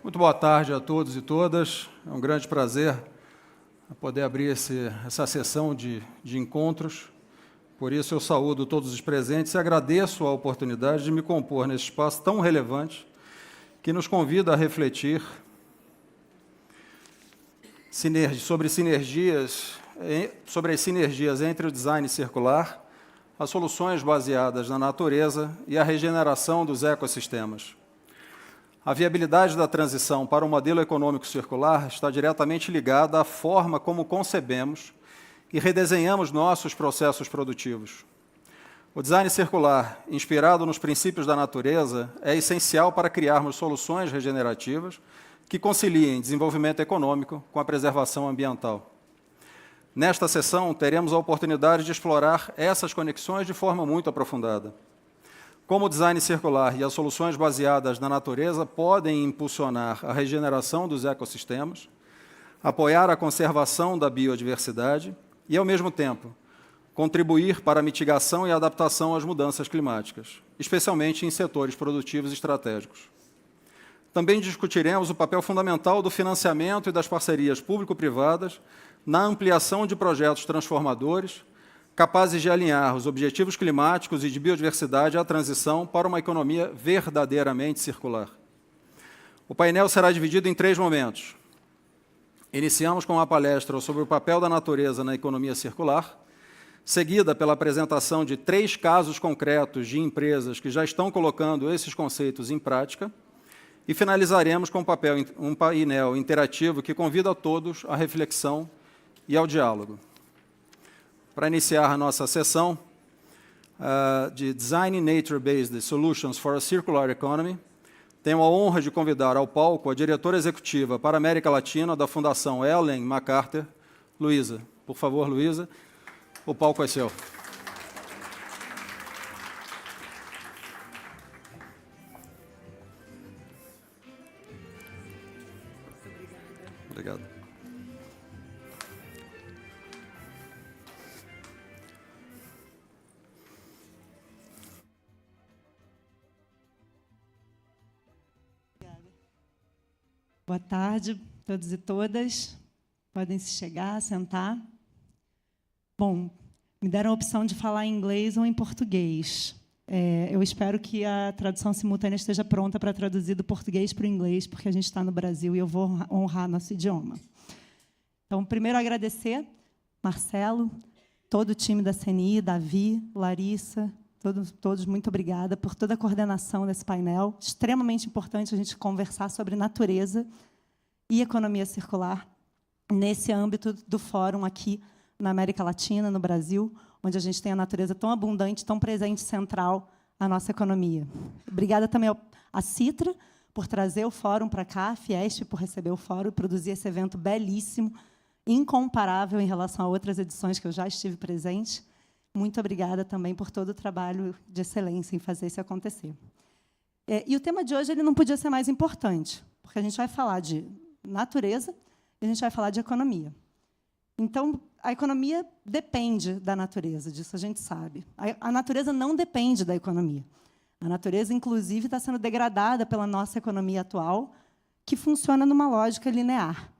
Muito boa tarde a todos e todas. É um grande prazer poder abrir essa sessão de encontros. Por isso, eu saúdo todos os presentes e agradeço a oportunidade de me compor nesse espaço tão relevante que nos convida a refletir sobre as sinergias entre o design circular, as soluções baseadas na natureza e a regeneração dos ecossistemas. A viabilidade da transição para um modelo econômico circular está diretamente ligada à forma como concebemos e redesenhamos nossos processos produtivos. O design circular, inspirado nos princípios da natureza, é essencial para criarmos soluções regenerativas que conciliem desenvolvimento econômico com a preservação ambiental. Nesta sessão, teremos a oportunidade de explorar essas conexões de forma muito aprofundada. Como o design circular e as soluções baseadas na natureza podem impulsionar a regeneração dos ecossistemas, apoiar a conservação da biodiversidade e, ao mesmo tempo, contribuir para a mitigação e adaptação às mudanças climáticas, especialmente em setores produtivos estratégicos. Também discutiremos o papel fundamental do financiamento e das parcerias público-privadas na ampliação de projetos transformadores, capazes de alinhar os objetivos climáticos e de biodiversidade à transição para uma economia verdadeiramente circular. O painel será dividido em 3 momentos. Iniciamos com uma palestra sobre o papel da natureza na economia circular, seguida pela apresentação de 3 casos concretos de empresas que já estão colocando esses conceitos em prática, e finalizaremos com um painel interativo que convida a todos à reflexão e ao diálogo. Para iniciar a nossa sessão de Design Nature-Based Solutions for a Circular Economy, tenho a honra de convidar ao palco a diretora executiva para a América Latina da Fundação Ellen MacArthur, Luísa. Por favor, Luísa, o palco é seu. Obrigado. Boa tarde, todos e todas. Podem se chegar, sentar. Bom, me deram a opção de falar em inglês ou em português. Eu espero que a tradução simultânea esteja pronta para traduzir do português para o inglês, porque a gente está no Brasil e eu vou honrar nosso idioma. Então, primeiro, agradecer Marcelo, todo o time da CNI, Davi, Larissa, todos muito obrigada por toda a coordenação desse painel. Extremamente importante a gente conversar sobre natureza e economia circular nesse âmbito do fórum aqui na América Latina, no Brasil, onde a gente tem a natureza tão abundante, tão presente, central à nossa economia. Obrigada também à Citra por trazer o fórum para cá, a Fiesp por receber o fórum e produzir esse evento belíssimo, incomparável em relação a outras edições que eu já estive presente. Muito obrigada também por todo o trabalho de excelência em fazer isso acontecer. E o tema de hoje ele não podia ser mais importante, porque a gente vai falar de natureza e a gente vai falar de economia. Então, a economia depende da natureza, disso a gente sabe. A natureza não depende da economia. A natureza, inclusive, está sendo degradada pela nossa economia atual, que funciona numa lógica linear.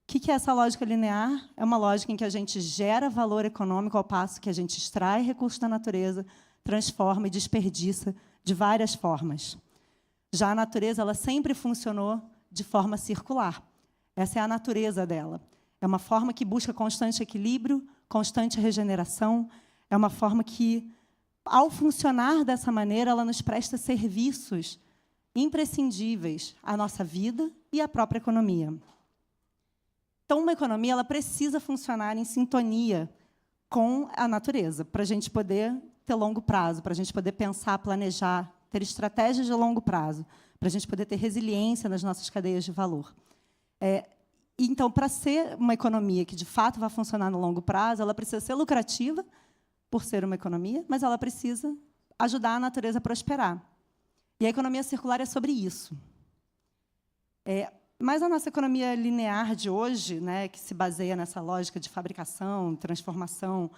O que é essa lógica linear? É uma lógica em que a gente gera valor econômico ao passo que a gente extrai recursos da natureza, transforma e desperdiça de várias formas. Já a natureza ela sempre funcionou de forma circular. Essa é a natureza dela. É uma forma que busca constante equilíbrio, constante regeneração. É uma forma que, ao funcionar dessa maneira, ela nos presta serviços imprescindíveis à nossa vida e à própria economia. Então, uma economia ela precisa funcionar em sintonia com a natureza, para a gente poder ter longo prazo, para a gente poder pensar, planejar, ter estratégias de longo prazo, para a gente poder ter resiliência nas nossas cadeias de valor. Então, para ser uma economia que, de fato, vai funcionar no longo prazo, ela precisa ser lucrativa, por ser uma economia, mas ela precisa ajudar a natureza a prosperar. E a economia circular é sobre isso. Mas a nossa economia linear de hoje, né, que se baseia nessa lógica de fabricação, transformação,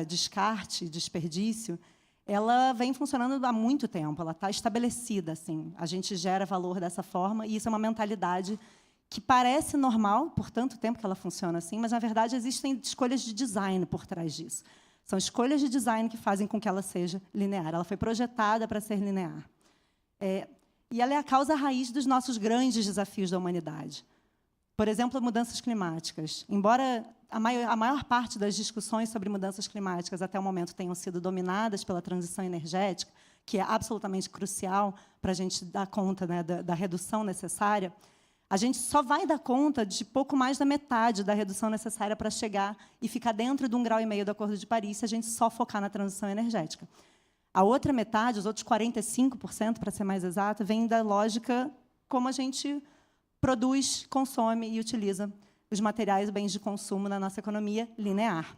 descarte, desperdício, ela vem funcionando há muito tempo, ela está estabelecida. Assim. A gente gera valor dessa forma, e isso é uma mentalidade que parece normal, por tanto tempo que ela funciona assim, mas, na verdade, existem escolhas de design por trás disso. São escolhas de design que fazem com que ela seja linear. Ela foi projetada para ser linear. E ela é a causa raiz dos nossos grandes desafios da humanidade. Por exemplo, mudanças climáticas. Embora a maior parte das discussões sobre mudanças climáticas até o momento tenham sido dominadas pela transição energética, que é absolutamente crucial para a gente dar conta, né, da redução necessária, a gente só vai dar conta de pouco mais da metade da redução necessária para chegar e ficar dentro de 1,5 graus do Acordo de Paris, se a gente só focar na transição energética. A outra metade, os outros 45%, para ser mais exato, vem da lógica como a gente produz, consome e utiliza os materiais e bens de consumo na nossa economia linear.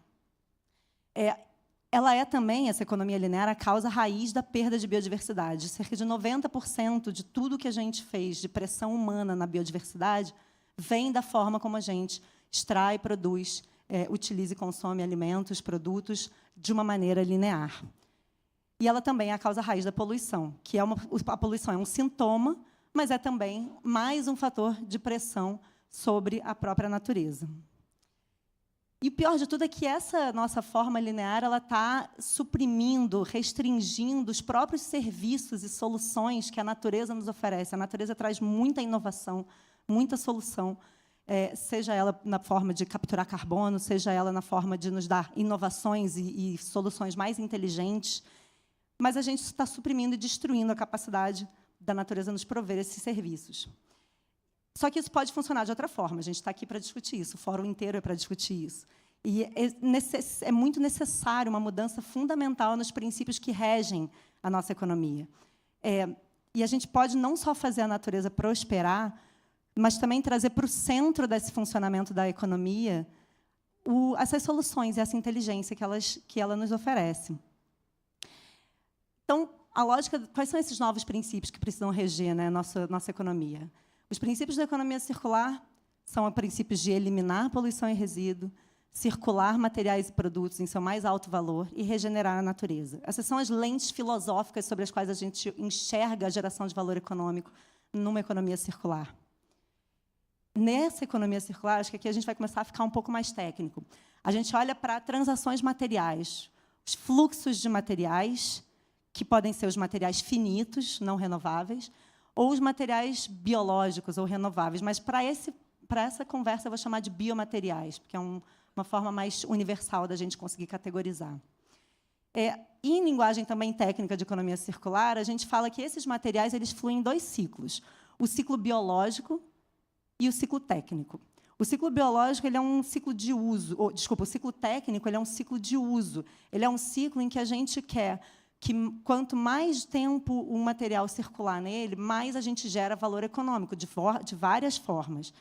Ela é também, essa economia linear, a causa raiz da perda de biodiversidade. Cerca de 90% de tudo que a gente fez de pressão humana na biodiversidade vem da forma como a gente extrai, produz, utiliza e consome alimentos, produtos, de uma maneira linear. E ela também é a causa raiz da poluição, que a poluição é um sintoma, mas é também mais um fator de pressão sobre a própria natureza. E o pior de tudo é que essa nossa forma linear ela está suprimindo, restringindo os próprios serviços e soluções que a natureza nos oferece. A natureza traz muita inovação, muita solução, seja ela na forma de capturar carbono, seja ela na forma de nos dar inovações e soluções mais inteligentes, mas a gente está suprimindo e destruindo a capacidade da natureza nos prover esses serviços. Só que isso pode funcionar de outra forma. A gente está aqui para discutir isso. O fórum inteiro é para discutir isso. E é muito necessário uma mudança fundamental nos princípios que regem a nossa economia. E a gente pode não só fazer a natureza prosperar, mas também trazer para o centro desse funcionamento da economia essas soluções e essa inteligência que ela nos oferece. Então, a lógica, quais são esses novos princípios que precisam reger, né, nossa economia? Os princípios da economia circular são os princípios de eliminar poluição e resíduo, circular materiais e produtos em seu mais alto valor e regenerar a natureza. Essas são as lentes filosóficas sobre as quais a gente enxerga a geração de valor econômico numa economia circular. Nessa economia circular, acho que aqui a gente vai começar a ficar um pouco mais técnico. A gente olha para transações materiais, os fluxos de materiais, que podem ser os materiais finitos, não renováveis, ou os materiais biológicos ou renováveis. Mas, para essa conversa, eu vou chamar de biomateriais, porque é uma forma mais universal da gente conseguir categorizar. Em linguagem também técnica de economia circular, a gente fala que esses materiais eles fluem em 2 ciclos. O ciclo biológico e o ciclo técnico. O ciclo biológico ele é um ciclo de uso. O ciclo técnico ele é um ciclo de uso. Ele é um ciclo em que a gente quer que, quanto mais tempo um material circular nele, mais a gente gera valor econômico, de várias formas.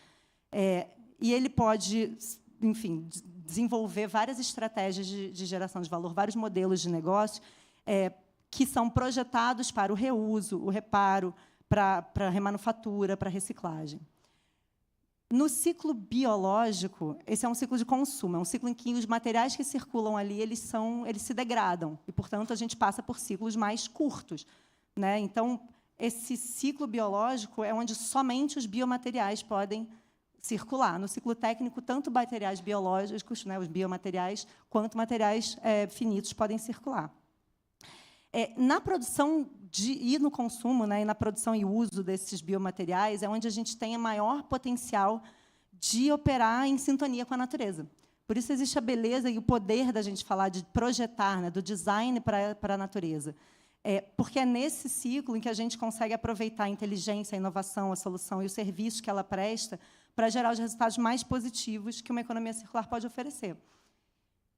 E ele pode, enfim, desenvolver várias estratégias de geração de valor, vários modelos de negócio que são projetados para o reuso, o reparo, para a remanufatura, para a reciclagem. No ciclo biológico, esse é um ciclo de consumo, é um ciclo em que os materiais que circulam ali eles se degradam, e, portanto, a gente passa por ciclos mais curtos, né? Então, esse ciclo biológico é onde somente os biomateriais podem circular. No ciclo técnico, tanto materiais biológicos, né, os biomateriais, quanto materiais finitos podem circular. Na produção e no consumo, né, e na produção e uso desses biomateriais, é onde a gente tem o maior potencial de operar em sintonia com a natureza. Por isso existe a beleza e o poder da gente falar de projetar, né, do design para a natureza. Porque é nesse ciclo em que a gente consegue aproveitar a inteligência, a inovação, a solução e o serviço que ela presta para gerar os resultados mais positivos que uma economia circular pode oferecer.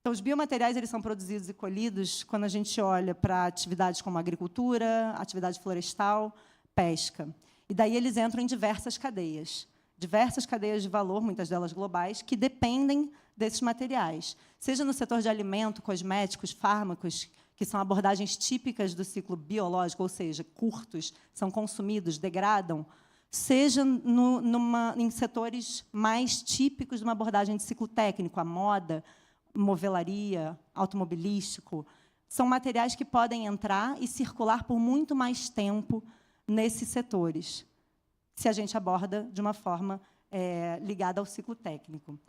Então, os biomateriais eles são produzidos e colhidos quando a gente olha para atividades como agricultura, atividade florestal, pesca. E daí eles entram em diversas cadeias de valor, muitas delas globais, que dependem desses materiais. Seja no setor de alimento, cosméticos, fármacos, que são abordagens típicas do ciclo biológico, ou seja, curtos, são consumidos, degradam, seja em setores mais típicos de uma abordagem de ciclo técnico, a moda, movelaria, automobilístico. São materiais que podem entrar e circular por muito mais tempo nesses setores, se a gente aborda de uma forma ligada ao ciclo técnico.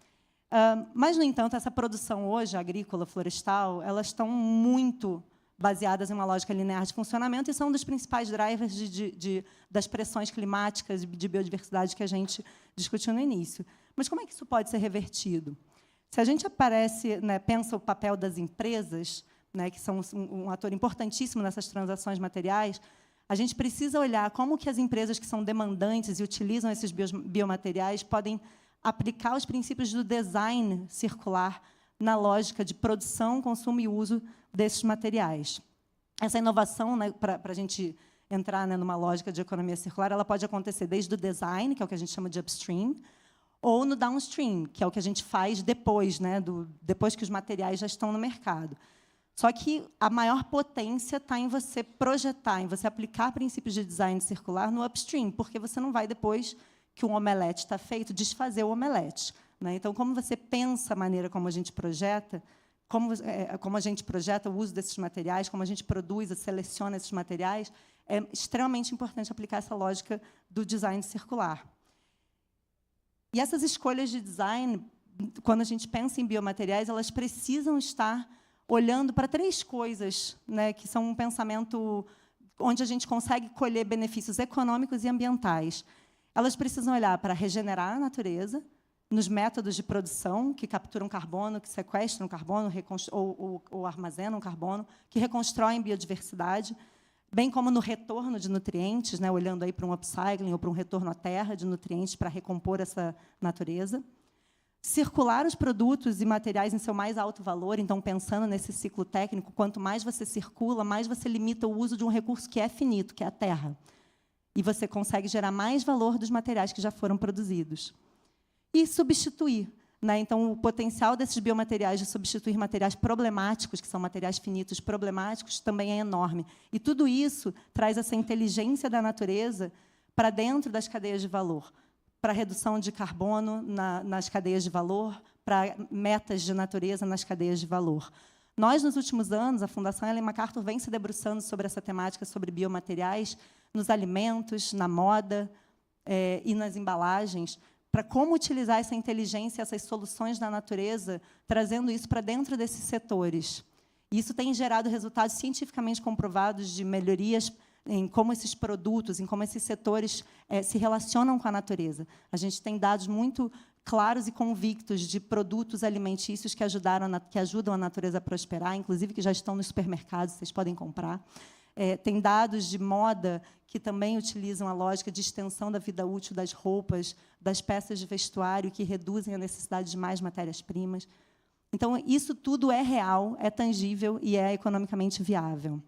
Mas, no entanto, essa produção hoje, agrícola, florestal, elas estão muito baseadas em uma lógica linear de funcionamento e são um dos principais drivers das pressões climáticas e de biodiversidade que a gente discutiu no início. Mas como é que isso pode ser revertido? Se a gente pensa o papel das empresas, né, que são um ator importantíssimo nessas transações materiais, a gente precisa olhar como que as empresas que são demandantes e utilizam esses biomateriais podem aplicar os princípios do design circular na lógica de produção, consumo e uso desses materiais. Essa inovação, né, para a gente entrar, né, numa lógica de economia circular, ela pode acontecer desde o design, que é o que a gente chama de upstream, ou no downstream, que é o que a gente faz depois, né, depois que os materiais já estão no mercado. Só que a maior potência está em você projetar, em você aplicar princípios de design circular no upstream, porque você não vai, depois que um omelete está feito, desfazer o omelete, né? Então, como você pensa a maneira como a gente projeta, como a gente projeta o uso desses materiais, como a gente produz e seleciona esses materiais, é extremamente importante aplicar essa lógica do design circular. E essas escolhas de design, quando a gente pensa em biomateriais, elas precisam estar olhando para três coisas, né, que são um pensamento onde a gente consegue colher benefícios econômicos e ambientais. Elas precisam olhar para regenerar a natureza, nos métodos de produção que capturam carbono, que sequestram carbono ou armazenam carbono, que reconstroem biodiversidade, bem como no retorno de nutrientes, né, olhando aí para um upcycling ou para um retorno à terra de nutrientes para recompor essa natureza. Circular os produtos e materiais em seu mais alto valor, então, pensando nesse ciclo técnico, quanto mais você circula, mais você limita o uso de um recurso que é finito, que é a terra. E você consegue gerar mais valor dos materiais que já foram produzidos. E substituir. Né? Então, o potencial desses biomateriais de substituir materiais problemáticos, que são materiais finitos problemáticos, também é enorme. E tudo isso traz essa inteligência da natureza para dentro das cadeias de valor, para redução de carbono nas cadeias de valor, para metas de natureza nas cadeias de valor. Nós, nos últimos anos, a Fundação Ellen MacArthur vem se debruçando sobre essa temática, sobre biomateriais, nos alimentos, na moda e nas embalagens, para como utilizar essa inteligência, essas soluções da natureza, trazendo isso para dentro desses setores. E isso tem gerado resultados cientificamente comprovados de melhorias em como esses produtos, em como esses setores se relacionam com a natureza. A gente tem dados muito claros e convictos de produtos alimentícios que ajudam a natureza a prosperar, inclusive que já estão nos supermercados, vocês podem comprar. Tem dados de moda que também utilizam a lógica de extensão da vida útil das roupas, das peças de vestuário, que reduzem a necessidade de mais matérias-primas. Então, isso tudo é real, é tangível e é economicamente viável.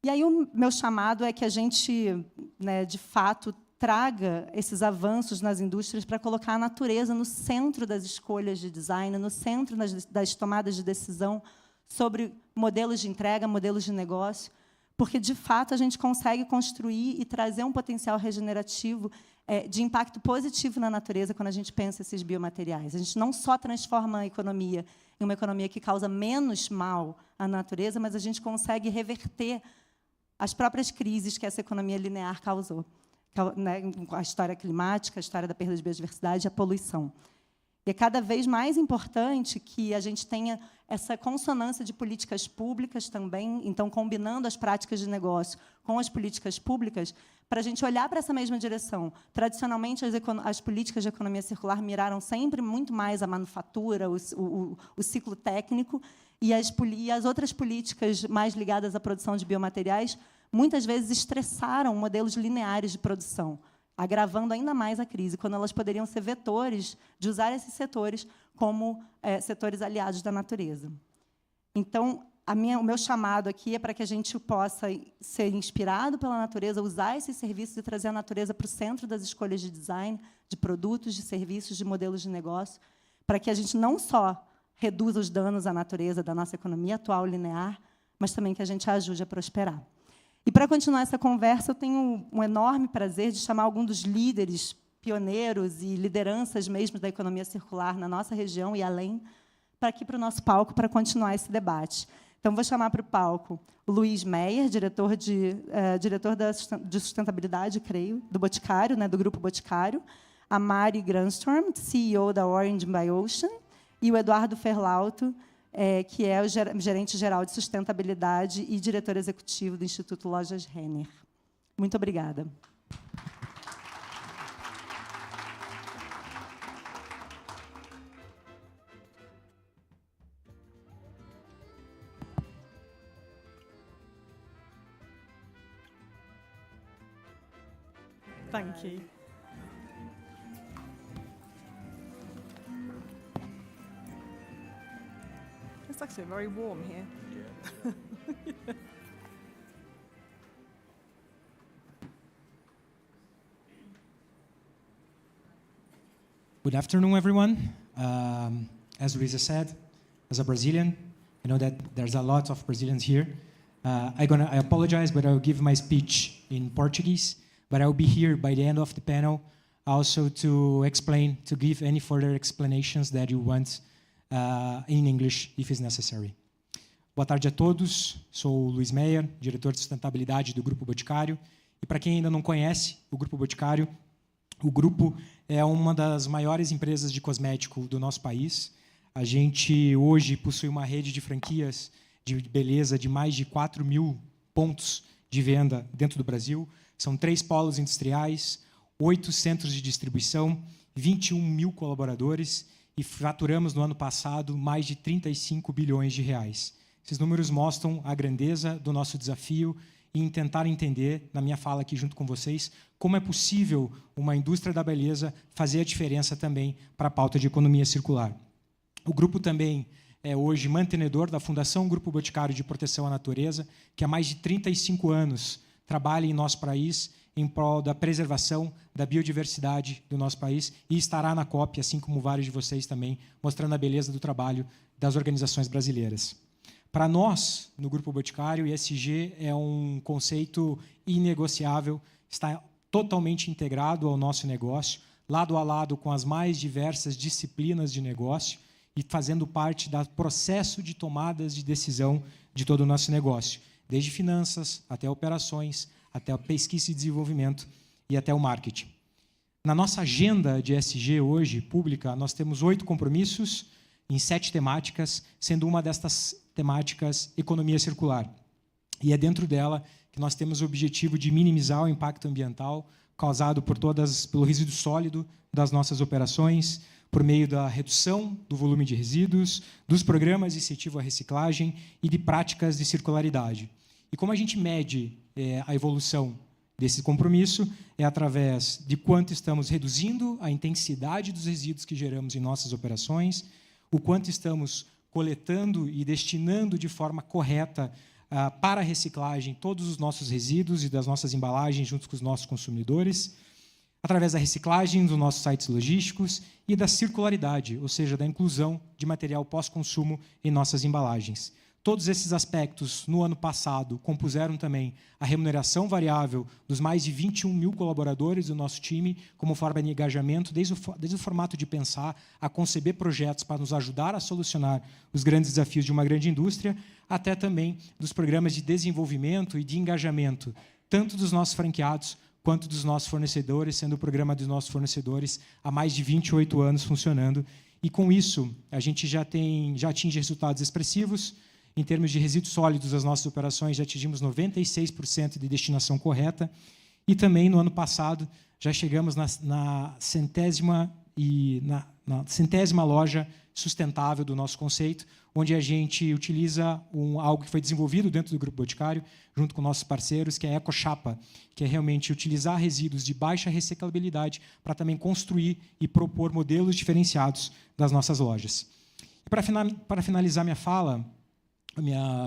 E aí o meu chamado é que a gente, né, de fato, traga esses avanços nas indústrias para colocar a natureza no centro das escolhas de design, no centro das tomadas de decisão sobre modelos de entrega, modelos de negócio, porque, de fato, a gente consegue construir e trazer um potencial regenerativo de impacto positivo na natureza quando a gente pensa esses biomateriais. A gente não só transforma a economia em uma economia que causa menos mal à natureza, mas a gente consegue reverter as próprias crises que essa economia linear causou, né, a história climática, a história da perda de biodiversidade e a poluição. E é cada vez mais importante que a gente tenha essa consonância de políticas públicas também, então, combinando as práticas de negócio com as políticas públicas, para a gente olhar para essa mesma direção. Tradicionalmente, as políticas de economia circular miraram sempre muito mais a manufatura, o ciclo técnico, e as outras políticas mais ligadas à produção de biomateriais, muitas vezes estressaram modelos lineares de produção, agravando ainda mais a crise, quando elas poderiam ser vetores de usar esses setores como setores aliados da natureza. Então, o meu chamado aqui é para que a gente possa ser inspirado pela natureza, usar esses serviços e trazer a natureza para o centro das escolhas de design, de produtos, de serviços, de modelos de negócio, para que a gente não só reduza os danos à natureza da nossa economia atual linear, mas também que a gente a ajude a prosperar. E, para continuar essa conversa, eu tenho um enorme prazer de chamar alguns dos líderes, pioneiros e lideranças mesmo da economia circular na nossa região e além, para aqui para o nosso palco, para continuar esse debate. Então, vou chamar para o palco o Luiz Meyer, diretor de sustentabilidade, creio, do Boticário, né, do Grupo Boticário, a Mari Granstorm, CEO da Orange by Ocean, e o Eduardo Ferlauto, que é o gerente-geral de sustentabilidade e diretor executivo do Instituto Lojas Renner. Muito obrigada. Thank you. It's actually very warm here. Yeah. Good afternoon, everyone. As Luisa said, as a Brazilian, I know that there's a lot of Brazilians here. I apologize, but I'll give my speech in Portuguese. But I'll be here by the end of the panel also to explain, to give any further explanations that you want in English, if it's necessary. Boa tarde a todos. Sou o Luiz Meyer, diretor de sustentabilidade do Grupo Boticário. E para quem ainda não conhece o Grupo Boticário, o grupo é uma das maiores empresas de cosmético do nosso país. A gente hoje possui uma rede de franquias de beleza de mais de 4.000 pontos de venda dentro do Brasil. São 3 polos industriais, 8 centros de distribuição, 21 mil colaboradores e faturamos no ano passado mais de 35 bilhões de reais. Esses números mostram a grandeza do nosso desafio em tentar entender, na minha fala aqui junto com vocês, como é possível uma indústria da beleza fazer a diferença também para a pauta de economia circular. O grupo também é hoje mantenedor da Fundação Grupo Boticário de Proteção à Natureza, que há mais de 35 anos trabalha em nosso país em prol da preservação da biodiversidade do nosso país e estará na COP, assim como vários de vocês também, mostrando a beleza do trabalho das organizações brasileiras. Para nós, no Grupo Boticário, ESG é um conceito inegociável, está totalmente integrado ao nosso negócio, lado a lado com as mais diversas disciplinas de negócio e fazendo parte do processo de tomadas de decisão de todo o nosso negócio, desde finanças, até operações, até a pesquisa e desenvolvimento e até o marketing. Na nossa agenda de ESG hoje, pública, nós temos 8 compromissos em 7 temáticas, sendo uma destas temáticas economia circular. E é dentro dela que nós temos o objetivo de minimizar o impacto ambiental causado pelo resíduo sólido das nossas operações, por meio da redução do volume de resíduos, dos programas de incentivo à reciclagem e de práticas de circularidade. E como a gente mede a evolução desse compromisso é através de quanto estamos reduzindo a intensidade dos resíduos que geramos em nossas operações, o quanto estamos coletando e destinando de forma correta para a reciclagem todos os nossos resíduos e das nossas embalagens junto com os nossos consumidores, através da reciclagem dos nossos sites logísticos e da circularidade, ou seja, da inclusão de material pós-consumo em nossas embalagens. Todos esses aspectos, no ano passado, compuseram também a remuneração variável dos mais de 21 mil colaboradores do nosso time, como forma de engajamento, desde o formato de pensar, a conceber projetos para nos ajudar a solucionar os grandes desafios de uma grande indústria, até também dos programas de desenvolvimento e de engajamento, tanto dos nossos franqueados quanto dos nossos fornecedores, sendo o programa dos nossos fornecedores há mais de 28 anos funcionando E, com isso, a gente já atinge resultados expressivos. Em termos de resíduos sólidos, as nossas operações já atingimos 96% de destinação correta. E também, no ano passado, já chegamos na centésima loja sustentável do nosso conceito, onde a gente utiliza algo que foi desenvolvido dentro do Grupo Boticário, junto com nossos parceiros, que é a EcoChapa, que é realmente utilizar resíduos de baixa reciclabilidade para também construir e propor modelos diferenciados das nossas lojas. E para finalizar minha fala,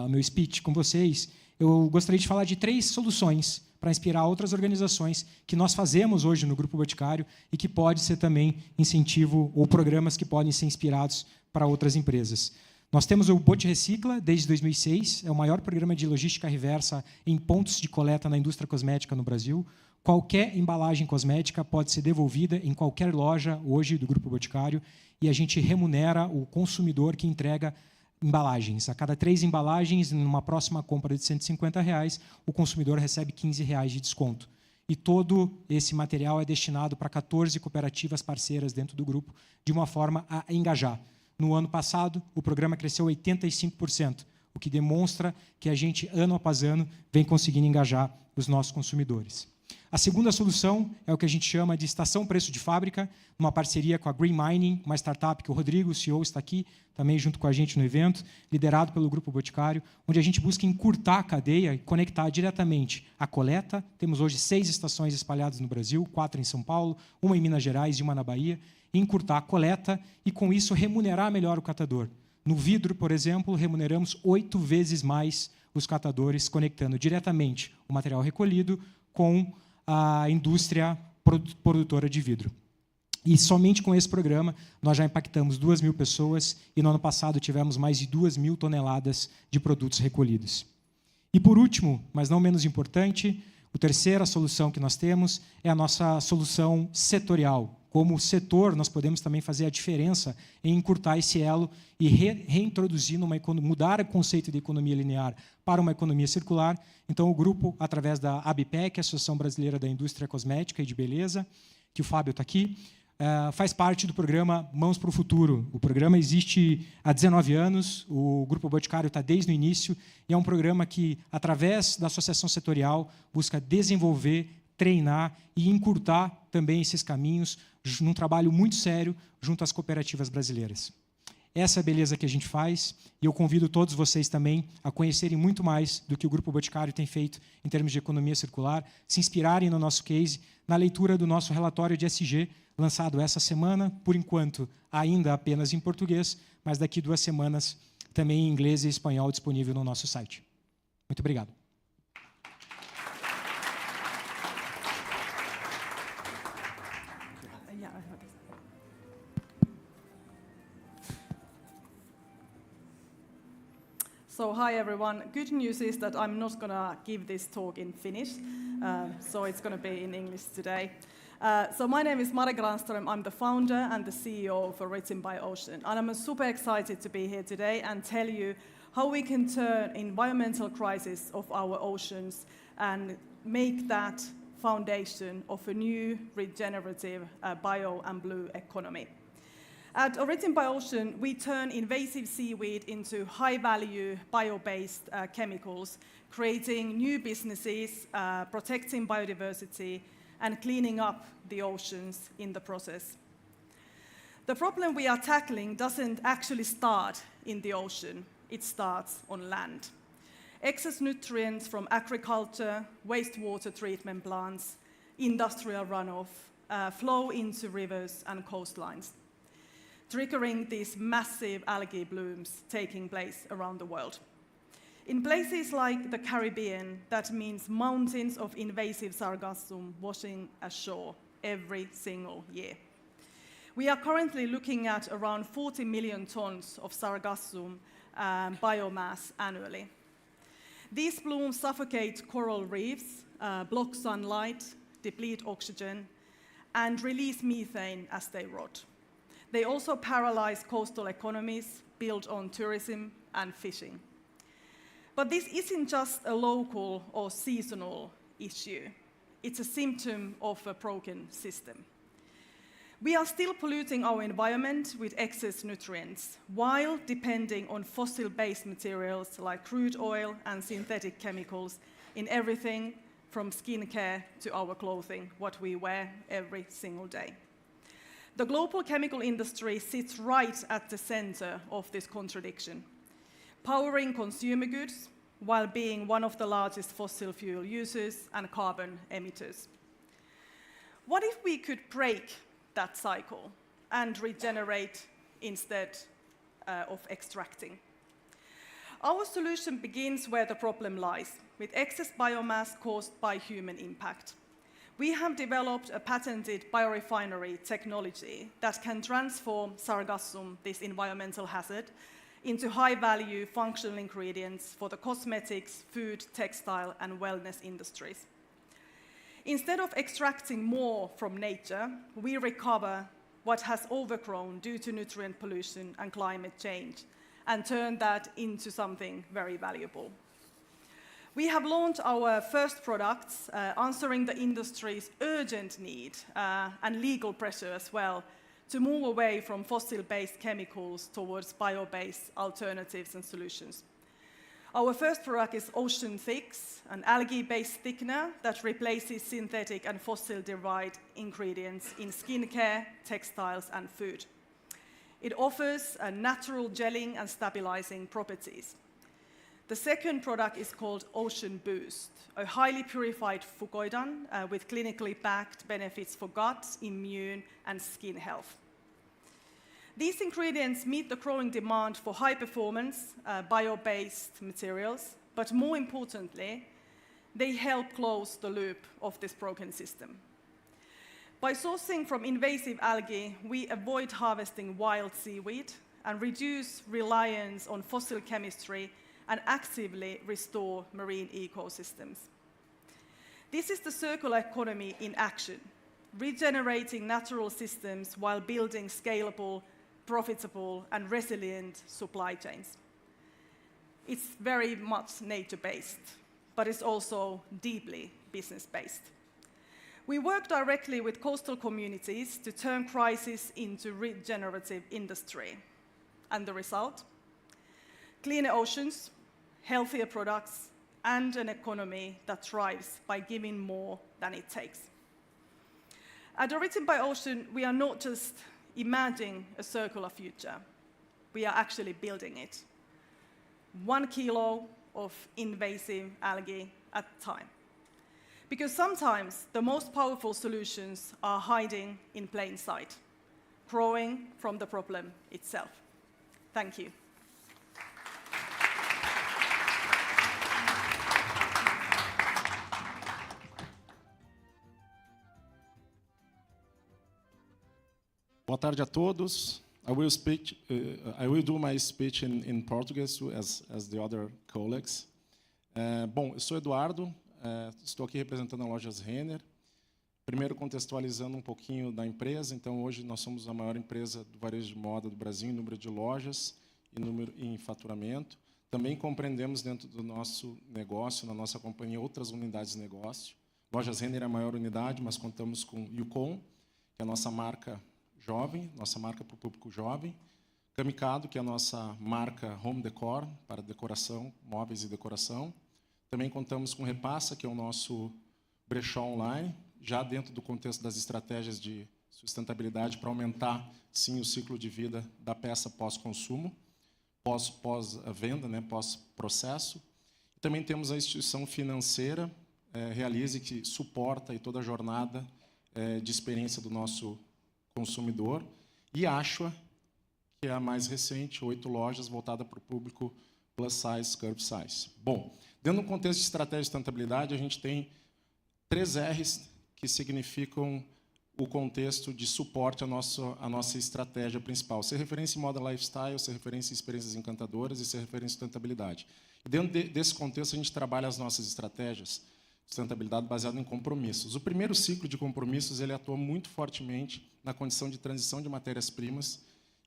meu speech com vocês, eu gostaria de falar de 3 soluções para inspirar outras organizações que nós fazemos hoje no Grupo Boticário e que pode ser também incentivo ou programas que podem ser inspirados para outras empresas. Nós temos o Bote Recicla desde 2006, é o maior programa de logística reversa em pontos de coleta na indústria cosmética no Brasil. Qualquer embalagem cosmética pode ser devolvida em qualquer loja hoje do Grupo Boticário e a gente remunera o consumidor que entrega embalagens. A cada 3 embalagens, numa próxima compra de R$150, o consumidor recebe R$15 de desconto. E todo esse material é destinado para 14 cooperativas parceiras dentro do grupo, de uma forma a engajar. No ano passado, o programa cresceu 85%, o que demonstra que a gente, ano após ano, vem conseguindo engajar os nossos consumidores. A segunda solução é o que a gente chama de estação preço de fábrica, uma parceria com a Green Mining, uma startup que o Rodrigo, o CEO, está aqui, também junto com a gente no evento, liderado pelo Grupo Boticário, onde a gente busca encurtar a cadeia e conectar diretamente a coleta. Temos hoje 6 estações espalhadas no Brasil, 4 em São Paulo, 1 em Minas Gerais e 1 na Bahia, encurtar a coleta e, com isso, remunerar melhor o catador. No vidro, por exemplo, remuneramos 8 vezes mais os catadores, conectando diretamente o material recolhido com a indústria produtora de vidro. E somente com esse programa nós já impactamos 2.000 pessoas e no ano passado tivemos mais de 2.000 toneladas de produtos recolhidos. E por último, mas não menos importante, a terceira solução que nós temos é a nossa solução setorial. Como setor, nós podemos também fazer a diferença em encurtar esse elo e reintroduzir, mudar o conceito de economia linear para uma economia circular. Então, o grupo, através da ABPEC, Associação Brasileira da Indústria Cosmética e de Beleza, que o Fábio está aqui, faz parte do programa Mãos para o Futuro. O programa existe há 19 anos, o Grupo Boticário está desde o início, e é um programa que, através da associação setorial, busca desenvolver, treinar e encurtar também esses caminhos num trabalho muito sério junto às cooperativas brasileiras. Essa é a beleza que a gente faz, e eu convido todos vocês também a conhecerem muito mais do que o Grupo Boticário tem feito em termos de economia circular, se inspirarem no nosso case, na leitura do nosso relatório de ESG, lançado essa semana, por enquanto ainda apenas em português, mas daqui 2 semanas também em inglês e espanhol disponível no nosso site. Muito obrigado. So hi everyone. Good news is that I'm not going to give this talk in Finnish, so it's going to be in English today. So my name is Mari Granström. I'm the founder and the CEO of Origin by Ocean, and I'm super excited to be here today and tell you how we can turn environmental crisis of our oceans and make that foundation of a new regenerative bio and blue economy. At Origin by Ocean, we turn invasive seaweed into high-value bio-based chemicals, creating new businesses, protecting biodiversity, and cleaning up the oceans in the process. The problem we are tackling doesn't actually start in the ocean, it starts on land. Excess nutrients from agriculture, wastewater treatment plants, industrial runoff flow into rivers and coastlines, triggering these massive algae blooms taking place around the world. In places like the Caribbean, that means mountains of invasive sargassum washing ashore every single year. We are currently looking at around 40 million tons of sargassum biomass annually. These blooms suffocate coral reefs, block sunlight, deplete oxygen, and release methane as they rot. They also paralyze coastal economies built on tourism and fishing. But this isn't just a local or seasonal issue. It's a symptom of a broken system. We are still polluting our environment with excess nutrients, while depending on fossil-based materials like crude oil and synthetic chemicals in everything from skincare to our clothing, what we wear every single day. The global chemical industry sits right at the center of this contradiction, powering consumer goods while being one of the largest fossil fuel users and carbon emitters. What if we could break that cycle and regenerate instead of extracting? Our solution begins where the problem lies, with excess biomass caused by human impact. We have developed a patented biorefinery technology that can transform sargassum, this environmental hazard, into high-value functional ingredients for the cosmetics, food, textile, and wellness industries. Instead of extracting more from nature, we recover what has overgrown due to nutrient pollution and climate change and turn that into something very valuable. We have launched our first products, answering the industry's urgent need and legal pressure as well to move away from fossil-based chemicals towards bio-based alternatives and solutions. Our first product is Ocean Thicks, an algae-based thickener that replaces synthetic and fossil-derived ingredients in skincare, textiles, and food. It offers a natural gelling and stabilizing properties. The second product is called Ocean Boost, a highly purified fucoidan with clinically backed benefits for gut, immune, and skin health. These ingredients meet the growing demand for high-performance, bio-based materials, but more importantly, they help close the loop of this broken system. By sourcing from invasive algae, we avoid harvesting wild seaweed and reduce reliance on fossil chemistry and actively restore marine ecosystems. This is the circular economy in action, regenerating natural systems while building scalable, profitable, and resilient supply chains. It's very much nature-based, but it's also deeply business-based. We work directly with coastal communities to turn crisis into regenerative industry. And the result? Cleaner oceans, healthier products, and an economy that thrives by giving more than it takes. At Origin by Ocean, we are not just imagining a circular future. We are actually building it. 1 kilo of invasive algae at a time. Because sometimes the most powerful solutions are hiding in plain sight, growing from the problem itself. Thank you. Boa tarde a todos. I will do my speech in Portuguese as the other colleagues. Bom, eu sou Eduardo, estou aqui representando a Lojas Renner. Primeiro, contextualizando um pouquinho da empresa. Então, hoje nós somos a maior empresa do varejo de moda do Brasil em número de lojas e em faturamento. Também compreendemos dentro do nosso negócio, na nossa companhia, outras unidades de negócio. Lojas Renner é a maior unidade, mas contamos com Yukon, que é a nossa marca jovem, nossa marca para o público jovem. Camicado, que é a nossa marca Home Decor, para decoração, móveis e decoração. Também contamos com Repassa, que é o nosso brechó online, já dentro do contexto das estratégias de sustentabilidade para aumentar, sim, o ciclo de vida da peça pós-consumo, pós-venda, né, pós-processo. Também temos a instituição financeira, Realize, que suporta aí toda a jornada de experiência do nosso consumidor, e Ashua, que é a mais recente, 8 lojas voltada para o público plus size, curve size. Bom, dentro do contexto de estratégia de sustentabilidade, a gente tem 3 R's que significam o contexto de suporte à nossa estratégia principal. Ser referência em moda lifestyle, ser referência em experiências encantadoras e ser referência em sustentabilidade. E dentro desse contexto, a gente trabalha as nossas estratégias de sustentabilidade baseadas em compromissos. O primeiro ciclo de compromissos ele atua muito fortemente na condição de transição de matérias-primas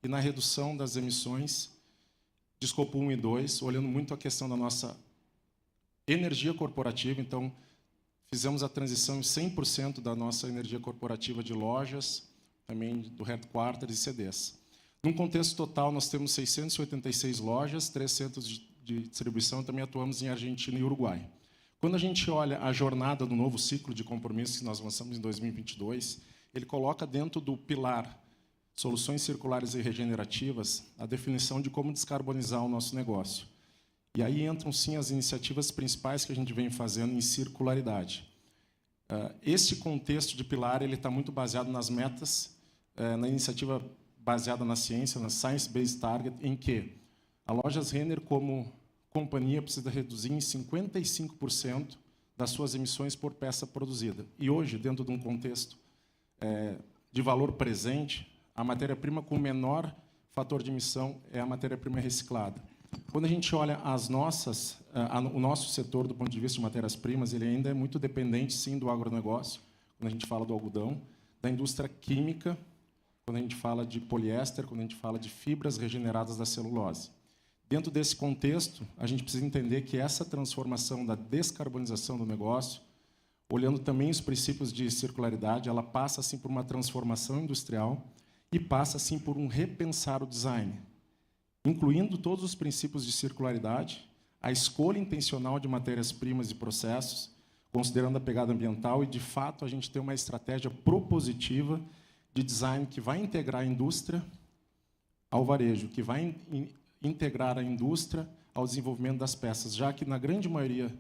e na redução das emissões de escopo 1 e 2, olhando muito a questão da nossa energia corporativa. Então, fizemos a transição em 100% da nossa energia corporativa de lojas também do headquarter e CDs. Num contexto total, nós temos 686 lojas, 3 centros de distribuição e também atuamos em Argentina e Uruguai. Quando a gente olha a jornada do novo ciclo de compromissos que nós lançamos em 2022, ele coloca dentro do pilar Soluções Circulares e Regenerativas a definição de como descarbonizar o nosso negócio. E aí entram, sim, as iniciativas principais que a gente vem fazendo em circularidade. Este contexto de pilar ele está muito baseado nas metas, na iniciativa baseada na ciência, na Science Based Target, em que a Lojas Renner, como companhia, precisa reduzir em 55% das suas emissões por peça produzida. E hoje, dentro de um contexto de valor presente, a matéria-prima com menor fator de emissão é a matéria-prima reciclada. Quando a gente olha o nosso setor do ponto de vista de matérias-primas, ele ainda é muito dependente, sim, do agronegócio, quando a gente fala do algodão, da indústria química, quando a gente fala de poliéster, quando a gente fala de fibras regeneradas da celulose. Dentro desse contexto, a gente precisa entender que essa transformação da descarbonização do negócio, olhando também os princípios de circularidade, ela passa, assim, por uma transformação industrial e passa, assim, por um repensar o design, incluindo todos os princípios de circularidade, a escolha intencional de matérias-primas e processos, considerando a pegada ambiental e, de fato, a gente tem uma estratégia propositiva de design que vai integrar a indústria ao varejo, que vai integrar a indústria ao desenvolvimento das peças, já que, na grande maioria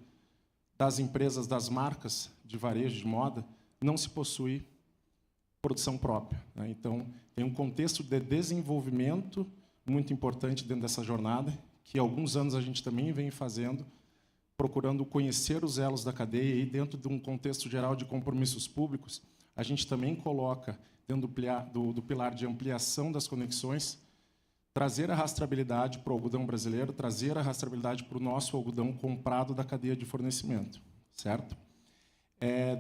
das empresas, das marcas de varejo, de moda, não se possui produção própria, né? Então, tem um contexto de desenvolvimento muito importante dentro dessa jornada, que há alguns anos a gente também vem fazendo, procurando conhecer os elos da cadeia e dentro de um contexto geral de compromissos públicos, a gente também coloca, dentro do pilar de ampliação das conexões, trazer a rastreabilidade para o algodão brasileiro, trazer a rastreabilidade para o nosso algodão comprado da cadeia de fornecimento, certo?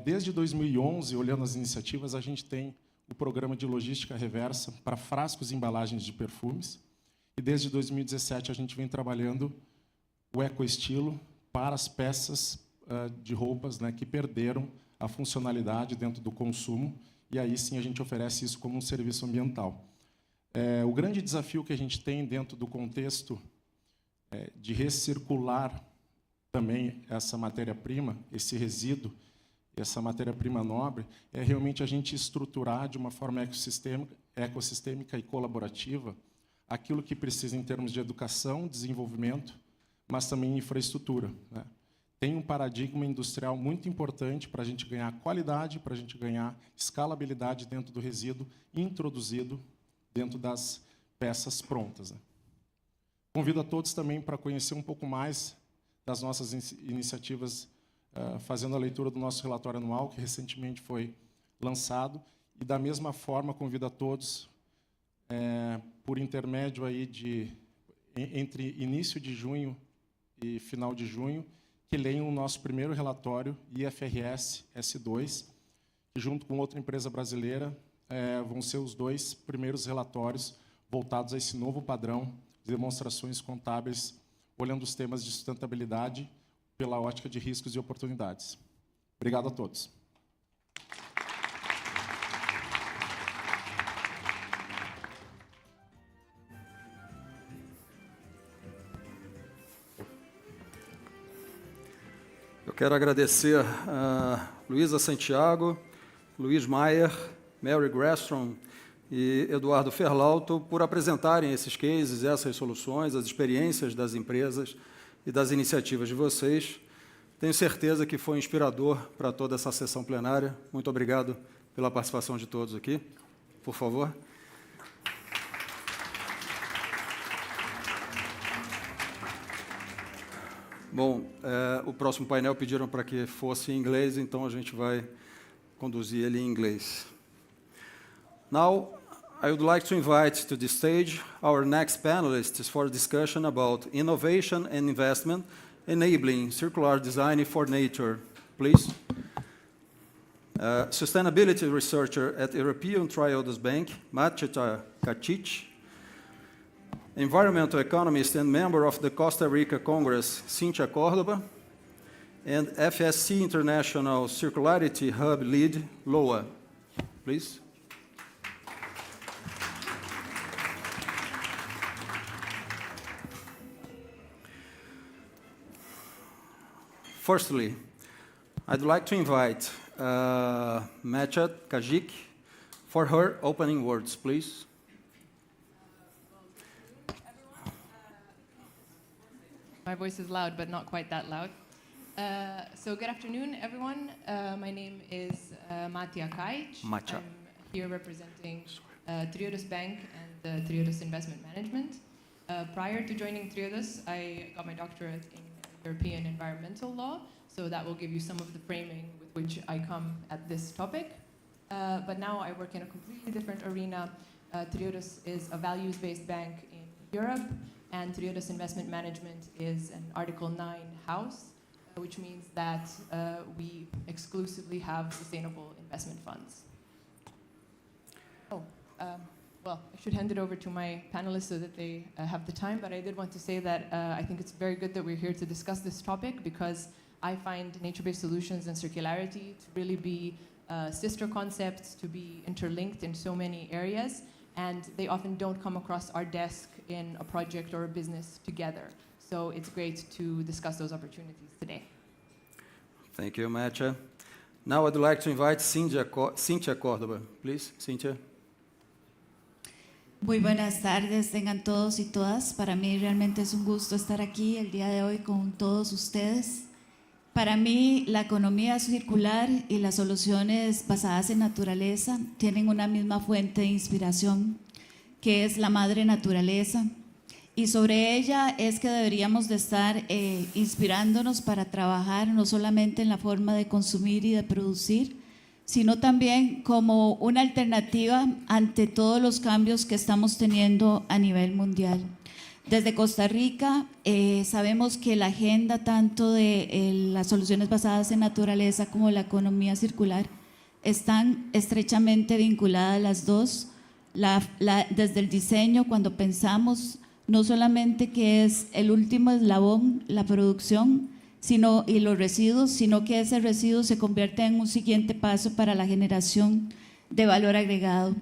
Desde 2011, olhando as iniciativas, a gente tem o programa de logística reversa para frascos e embalagens de perfumes, e desde 2017 a gente vem trabalhando o ecoestilo para as peças de roupas, né, que perderam a funcionalidade dentro do consumo, e aí sim a gente oferece isso como um serviço ambiental. O grande desafio que a gente tem dentro do contexto de recircular também essa matéria-prima, esse resíduo, essa matéria-prima nobre, é realmente a gente estruturar de uma forma ecossistêmica e colaborativa aquilo que precisa em termos de educação, desenvolvimento, mas também infraestrutura, né? Tem um paradigma industrial muito importante para a gente ganhar qualidade, para a gente ganhar escalabilidade dentro do resíduo introduzido dentro das peças prontas, né? Convido a todos também para conhecer um pouco mais das nossas iniciativas, fazendo a leitura do nosso relatório anual, que recentemente foi lançado, e, da mesma forma, convido a todos, por intermédio aí entre início de junho e final de junho, que leiam o nosso primeiro relatório, IFRS S2, que, junto com outra empresa brasileira, vão ser os 2 primeiros relatórios voltados a esse novo padrão de demonstrações contábeis, olhando os temas de sustentabilidade pela ótica de riscos e oportunidades. Obrigado a todos. Eu quero agradecer a Luísa Santiago, Luiz Maier, Mary Grastrom e Eduardo Ferlauto por apresentarem esses cases, essas soluções, as experiências das empresas e das iniciativas de vocês. Tenho certeza que foi inspirador para toda essa sessão plenária. Muito obrigado pela participação de todos aqui. Por favor. Bom, o próximo painel pediram para que fosse em inglês, então a gente vai conduzir ele em inglês. Now, I would like to invite to the stage our next panelists for discussion about innovation and investment enabling circular design for nature. Please. Sustainability researcher at European Triodos Bank, Matija Kacic. Environmental economist and member of the Costa Rica Congress, Cynthia Córdoba. And FSC International Circularity Hub lead, Loa. Please. Firstly, I'd like to invite Machat Kajik for her opening words, please. My voice is loud, but not quite that loud. So good afternoon, everyone. My name is Matija Kajic. Matja. I'm here representing Triodos Bank and Triodos Investment Management. Prior to joining Triodos, I got my doctorate in European environmental law, so that will give you some of the framing with which I come at this topic. But now I work in a completely different arena. Triodos is a values-based bank in Europe, and Triodos Investment Management is an Article 9 house, which means that we exclusively have sustainable investment funds. Well, I should hand it over to my panelists so that they have the time, but I did want to say that I think it's very good that we're here to discuss this topic, because I find nature-based solutions and circularity to really be sister concepts, to be interlinked in so many areas, and they often don't come across our desk in a project or a business together. So it's great to discuss those opportunities today. Thank you, Matja. Now I'd like to invite Cynthia Córdoba. Please, Cynthia. Muy buenas tardes, tengan todos y todas. Para mí realmente es un gusto estar aquí el día de hoy con todos ustedes. Para mí, la economía circular y las soluciones basadas en naturaleza tienen una misma fuente de inspiración, que es la madre naturaleza. Y sobre ella es que deberíamos de estar inspirándonos para trabajar no solamente en la forma de consumir y de producir, sino también como una alternativa ante todos los cambios que estamos teniendo a nivel mundial. Desde Costa Rica sabemos que la agenda tanto de las soluciones basadas en naturaleza como la economía circular están estrechamente vinculadas las dos. Desde el diseño, cuando pensamos no solamente que es el último eslabón, la producción, y los residuos, sino que ese residuo se convierte en un siguiente paso para la generación de valor agregado.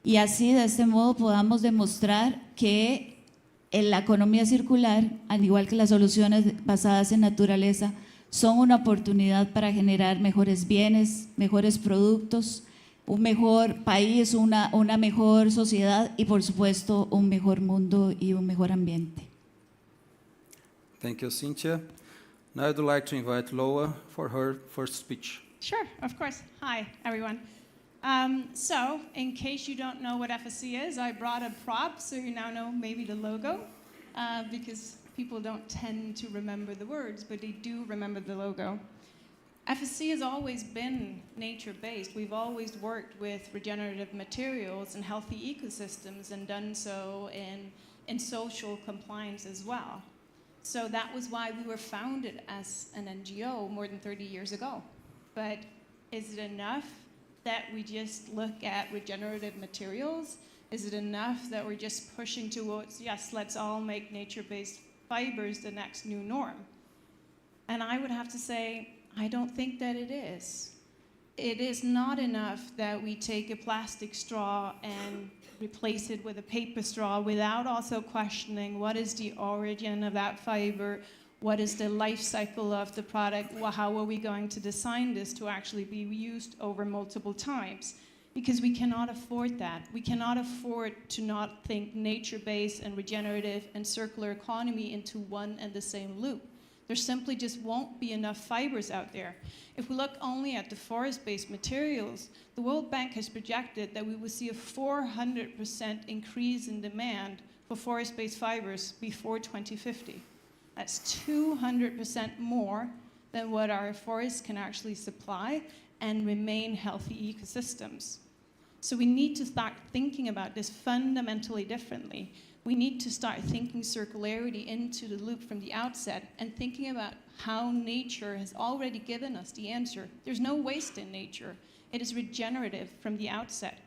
Y así, de este modo, podamos demostrar que en la economía circular, al igual que las soluciones basadas en naturaleza, son una oportunidad para generar mejores bienes, mejores productos, un mejor país, una mejor sociedad y, por supuesto, un mejor mundo y un mejor ambiente. Thank you, Cynthia. Now I'd like to invite Loa for her first speech. Sure, of course. Hi, everyone. So, in case you don't know what FSC is, I brought a prop, so you now know maybe the logo, because people don't tend to remember the words, but they do remember the logo. FSC has always been nature-based. We've always worked with regenerative materials and healthy ecosystems, and done so in social compliance as well. So that was why we were founded as an NGO more than 30 years ago. But is it enough that we just look at regenerative materials? Is it enough that we're just pushing towards, yes, let's all make nature-based fibers the next new norm? And I would have to say, I don't think that it is. It is not enough that we take a plastic straw and replace it with a paper straw without also questioning what is the origin of that fiber, what is the life cycle of the product, how are we going to design this to actually be used over multiple times? Because we cannot afford that. We cannot afford to not think nature-based and regenerative and circular economy into one and the same loop. There simply just won't be enough fibers out there. If we look only at the forest-based materials, the World Bank has projected that we will see a 400% increase in demand for forest-based fibers before 2050. That's 200% more than what our forests can actually supply and remain healthy ecosystems. So we need to start thinking about this fundamentally differently. We need to start thinking circularity into the loop from the outset and thinking about how nature has already given us the answer. There's no waste in nature. It is regenerative from the outset.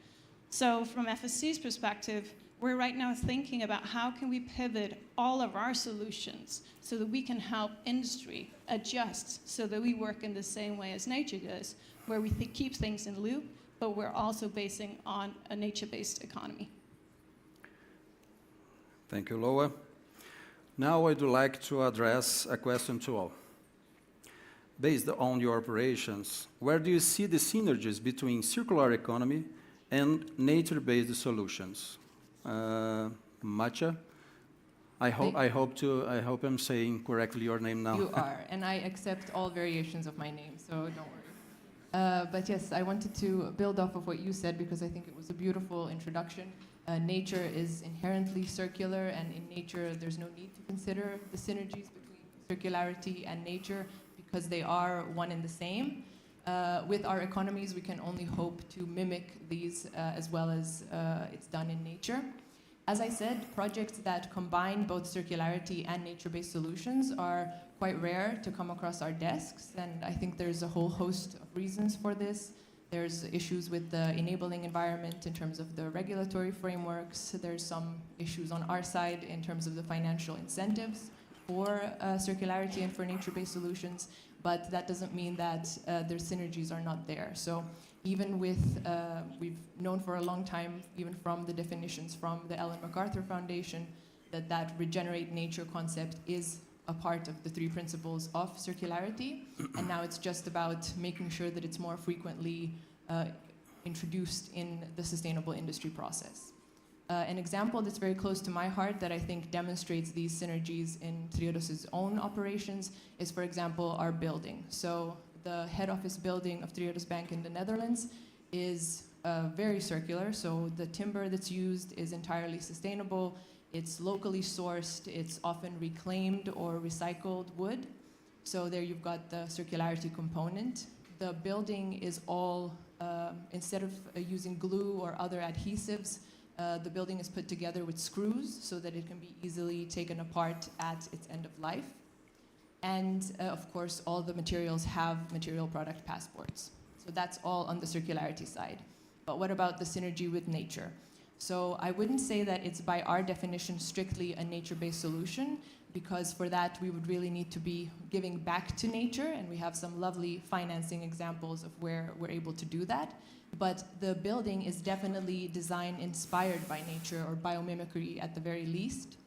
So from FSC's perspective, we're right now thinking about how can we pivot all of our solutions so that we can help industry adjust so that we work in the same way as nature does, where we keep things in loop, but we're also basing on a nature-based economy. Thank you, Loa. Now I'd like to address a question to all. based on your operations, where do you see the synergies between circular economy and nature-based solutions? Macha, I hope I'm saying correctly your name now. You are, and I accept all variations of my name, so don't worry. But yes, I wanted to build off of what you said because I think it was a beautiful introduction. Nature is inherently circular, and in nature there's no need to consider the synergies between circularity and nature because they are one and the same. With our economies, we can only hope to mimic these as well as it's done in nature. As I said, projects that combine both circularity and nature-based solutions are quite rare to come across our desks, and I think there's a whole host of reasons for this. There's issues with the enabling environment in terms of the regulatory frameworks. There's some issues on our side in terms of the financial incentives for circularity and for nature-based solutions, but that doesn't mean that their synergies are not there. So even with, we've known for a long time, even from the definitions from the Ellen MacArthur Foundation, that regenerate nature concept is a part of the 3 principles of circularity, and now it's just about making sure that it's more frequently introduced in the sustainable industry process. An example that's very close to my heart that I think demonstrates these synergies in Triodos' own operations is, for example, our building. So the head office building of Triodos Bank in the Netherlands is very circular, so the timber that's used is entirely sustainable. It's locally sourced, it's often reclaimed or recycled wood. So there you've got the circularity component. The building is all, instead of using glue or other adhesives, the building is put together with screws so that it can be easily taken apart at its end of life. And of course, all the materials have material product passports. So that's all on the circularity side. But what about the synergy with nature? So I wouldn't say that it's by our definition strictly a nature-based solution, because for that we would really need to be giving back to nature, and we have some lovely financing examples of where we're able to do that. But the building is definitely design inspired by nature, or biomimicry at the very least.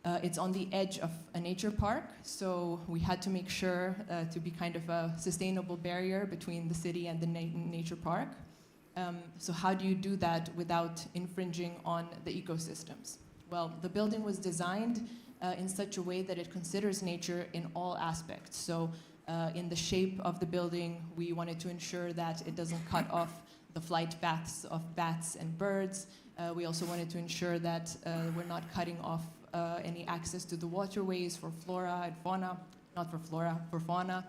It's on the edge of a nature park, so we had to make sure to be kind of a sustainable barrier between the city and the nature park. So how do you do that without infringing on the ecosystems? Well, the building was designed in such a way that it considers nature in all aspects. So in the shape of the building, we wanted to ensure that it doesn't cut off the flight paths of bats and birds. We also wanted to ensure that we're not cutting off any access to the waterways for flora and fauna, not for flora, for fauna.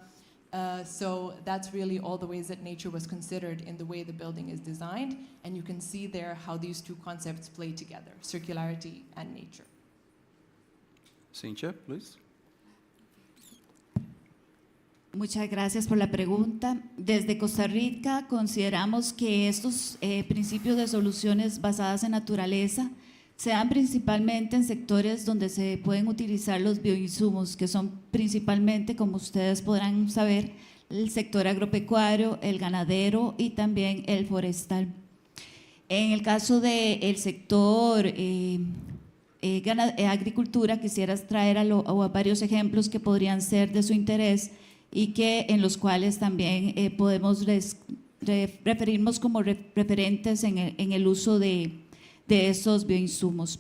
So that's really all the ways that nature was considered in the way the building is designed, and you can see there how these 2 concepts play together, circularity and nature. Cynthia, please. Muchas gracias por la pregunta. Desde Costa Rica consideramos que estos principios de soluciones basadas en naturaleza se dan principalmente en sectores donde se pueden utilizar los bioinsumos, que son principalmente, como ustedes podrán saber, el sector agropecuario, el ganadero y también el forestal. En el caso del sector agricultura, quisiera traer a varios ejemplos que podrían ser de su interés y que en los cuales también podemos referirnos como referentes en el uso de esos bioinsumos.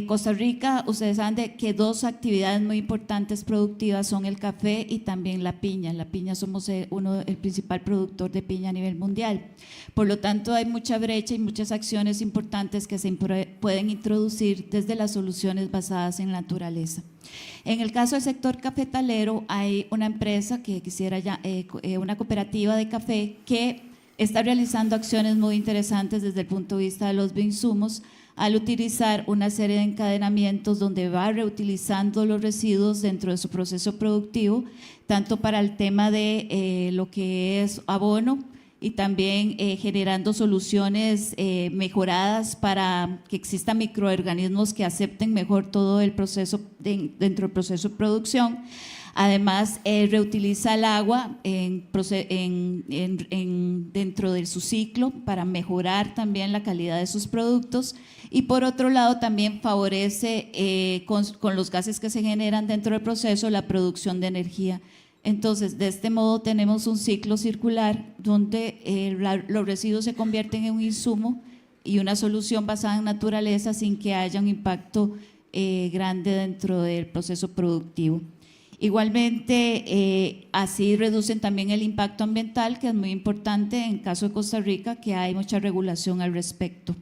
Costa Rica, ustedes saben que 2 actividades muy importantes productivas son el café y también la piña. La piña somos el principal productor de piña a nivel mundial. Por lo tanto, hay mucha brecha y muchas acciones importantes que se pueden introducir desde las soluciones basadas en la naturaleza. En el caso del sector cafetalero, hay una empresa que una cooperativa de café que está realizando acciones muy interesantes desde el punto de vista de los bioinsumos, al utilizar una serie de encadenamientos donde va reutilizando los residuos dentro de su proceso productivo, tanto para el tema de lo que es abono y también generando soluciones mejoradas para que existan microorganismos que acepten mejor todo el proceso dentro del proceso de producción. Además, reutiliza el agua dentro de su ciclo para mejorar también la calidad de sus productos, y por otro lado también favorece con los gases que se generan dentro del proceso la producción de energía Entonces, de este modo tenemos un ciclo circular donde los residuos se convierten en un insumo y una solución basada en naturaleza sin que haya un impacto grande dentro del proceso productivo. Igualmente, así reducen también el impacto ambiental, que es muy importante en el caso de Costa Rica, que hay mucha regulación al respecto.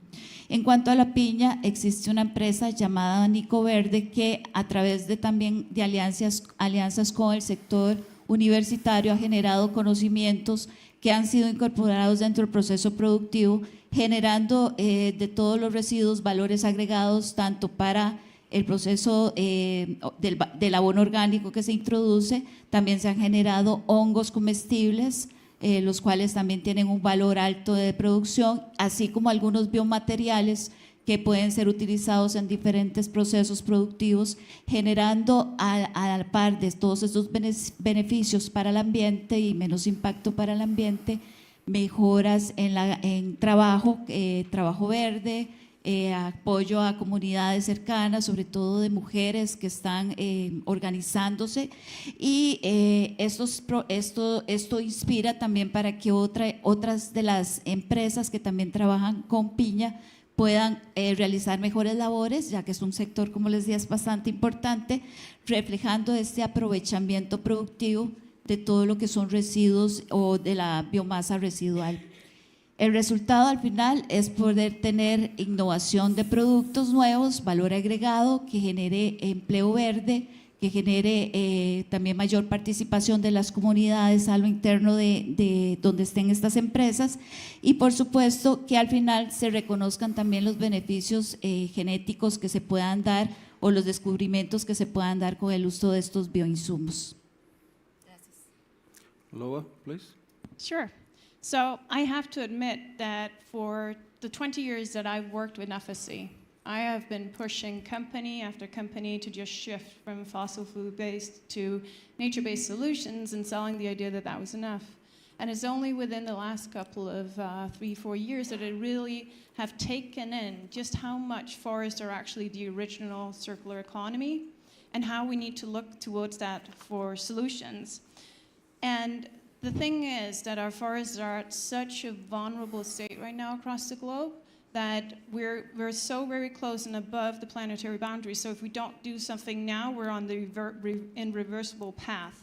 En cuanto a la piña, existe una empresa llamada Nico Verde que a través de también de alianzas con el sector universitario ha generado conocimientos que han sido incorporados dentro del proceso productivo, generando de todos los residuos valores agregados tanto para el proceso del abono orgánico que se introduce. También se han generado hongos comestibles, los cuales también tienen un valor alto de producción, así como algunos biomateriales que pueden ser utilizados en diferentes procesos productivos, generando a la par de todos estos beneficios para el ambiente y menos impacto para el ambiente, mejoras en trabajo verde, apoyo a comunidades cercanas, sobre todo de mujeres que están organizándose, y esto inspira también para que otras de las empresas que también trabajan con piña puedan realizar mejores labores, ya que es un sector, como les decía, es bastante importante, reflejando este aprovechamiento productivo de todo lo que son residuos o de la biomasa residual. El resultado al final es poder tener innovación de productos nuevos, valor agregado, que genere empleo verde, que genere también mayor participación de las comunidades a lo interno de donde estén estas empresas, y por supuesto que al final se reconozcan también los beneficios genéticos que se puedan dar o los descubrimientos que se puedan dar con el uso de estos bioinsumos. Gracias. Loa, please. Sure. So I have to admit that for the 20 years that I've worked with FSC, I have been pushing company after company to just shift from fossil fuel-based to nature-based solutions and selling the idea that that was enough. And it's only within the last couple of 3-4 years that I really have taken in just how much forests are actually the original circular economy and how we need to look towards that for solutions. And the thing is that our forests are at such a vulnerable state right now across the globe that we're so very close and above the planetary boundary. So if we don't do something now, we're on the irreversible path.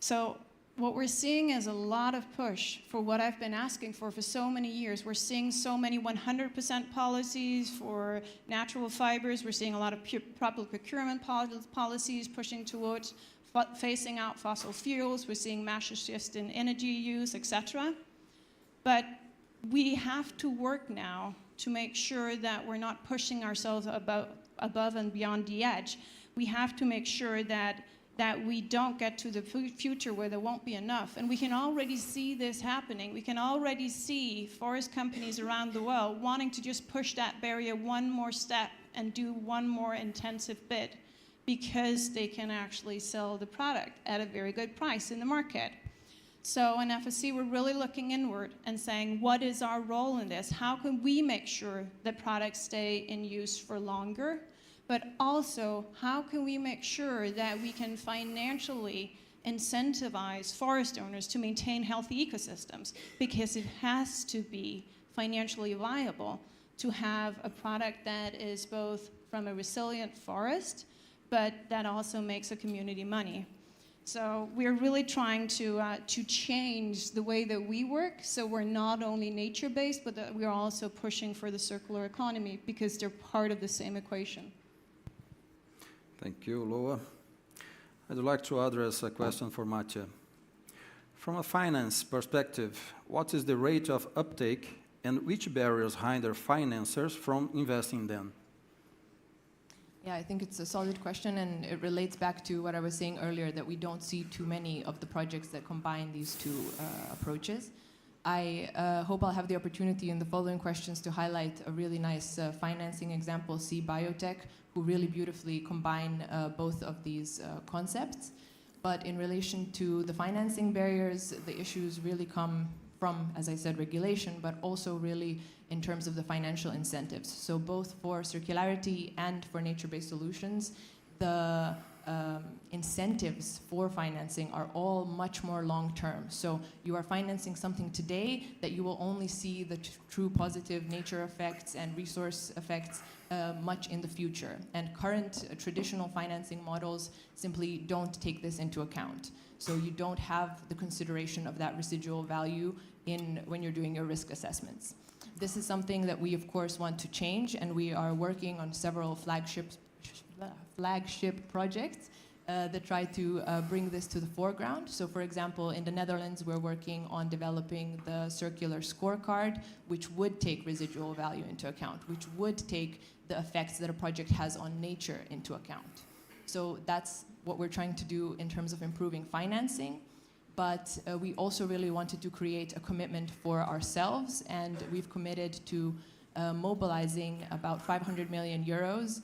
So what we're seeing is a lot of push for what I've been asking for so many years. We're seeing so many 100% policies for natural fibers. We're seeing a lot of proper procurement policies pushing towards phasing out fossil fuels. We're seeing massive shifts in energy use, etc. But we have to work now to make sure that we're not pushing ourselves above and beyond the edge. We have to make sure that we don't get to the future where there won't be enough. And we can already see this happening. We can already see forest companies around the world wanting to just push that barrier one more step and do one more intensive bid because they can actually sell the product at a very good price in the market. So in FSC, we're really looking inward and saying, what is our role in this? How can we make sure that products stay in use for longer? But also, how can we make sure that we can financially incentivize forest owners to maintain healthy ecosystems? Because it has to be financially viable to have a product that is both from a resilient forest, but that also makes a community money. So we're really trying to change the way that we work, so we're not only nature-based, but that we're also pushing for the circular economy because they're part of the same equation. Thank you, Loa. I'd like to address a question for Mattia. From a finance perspective, what is the rate of uptake and which barriers hinder financiers from investing in them? Yeah, I think it's a solid question, and it relates back to what I was saying earlier, that we don't see too many of the projects that combine these two approaches. I hope I'll have the opportunity in the following questions to highlight a really nice financing example, C Biotech, who really beautifully combine both of these concepts. But in relation to the financing barriers, the issues really come from, as I said, regulation, but also really in terms of the financial incentives. So both for circularity and for nature-based solutions, the incentives for financing are all much more long-term. So you are financing something today that you will only see the true positive nature effects and resource effects much in the future. And current traditional financing models simply don't take this into account. So you don't have the consideration of that residual value when you're doing your risk assessments. This is something that we, of course, want to change, and we are working on several flagship projects that try to bring this to the foreground. So, for example, in the Netherlands, we're working on developing the circular scorecard, which would take residual value into account, which would take the effects that a project has on nature into account. So that's what we're trying to do in terms of improving financing. But we also really wanted to create a commitment for ourselves, and we've committed to mobilizing about 500 million euros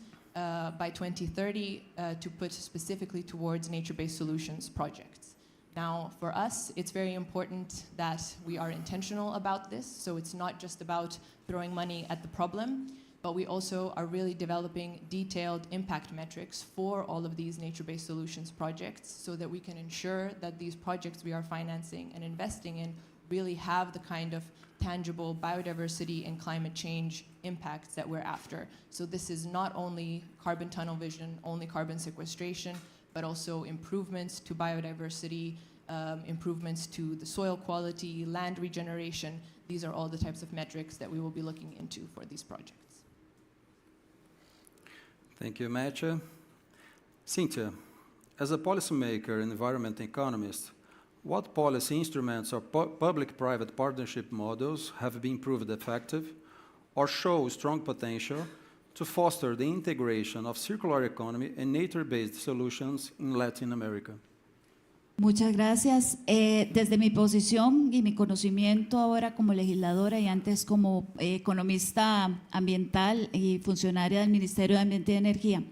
by 2030 to put specifically towards nature-based solutions projects. Now, for us, it's very important that we are intentional about this, so it's not just about throwing money at the problem, but we also are really developing detailed impact metrics for all of these nature-based solutions projects so that we can ensure that these projects we are financing and investing in really have the kind of tangible biodiversity and climate change impacts that we're after. So this is not only carbon tunnel vision, only carbon sequestration, but also improvements to biodiversity, improvements to the soil quality, land regeneration. These are all the types of metrics that we will be looking into for these projects. Thank you, Matthew. Cynthia, as a policymaker and environment economist, what policy instruments or public-private partnership models have been proved effective or show strong potential to foster the integration of circular economy and nature-based solutions in Latin America? Muchas gracias. Desde mi posición y mi conocimiento ahora como legisladora y antes como economista ambiental y funcionaria del Ministerio de Ambiente y Energía,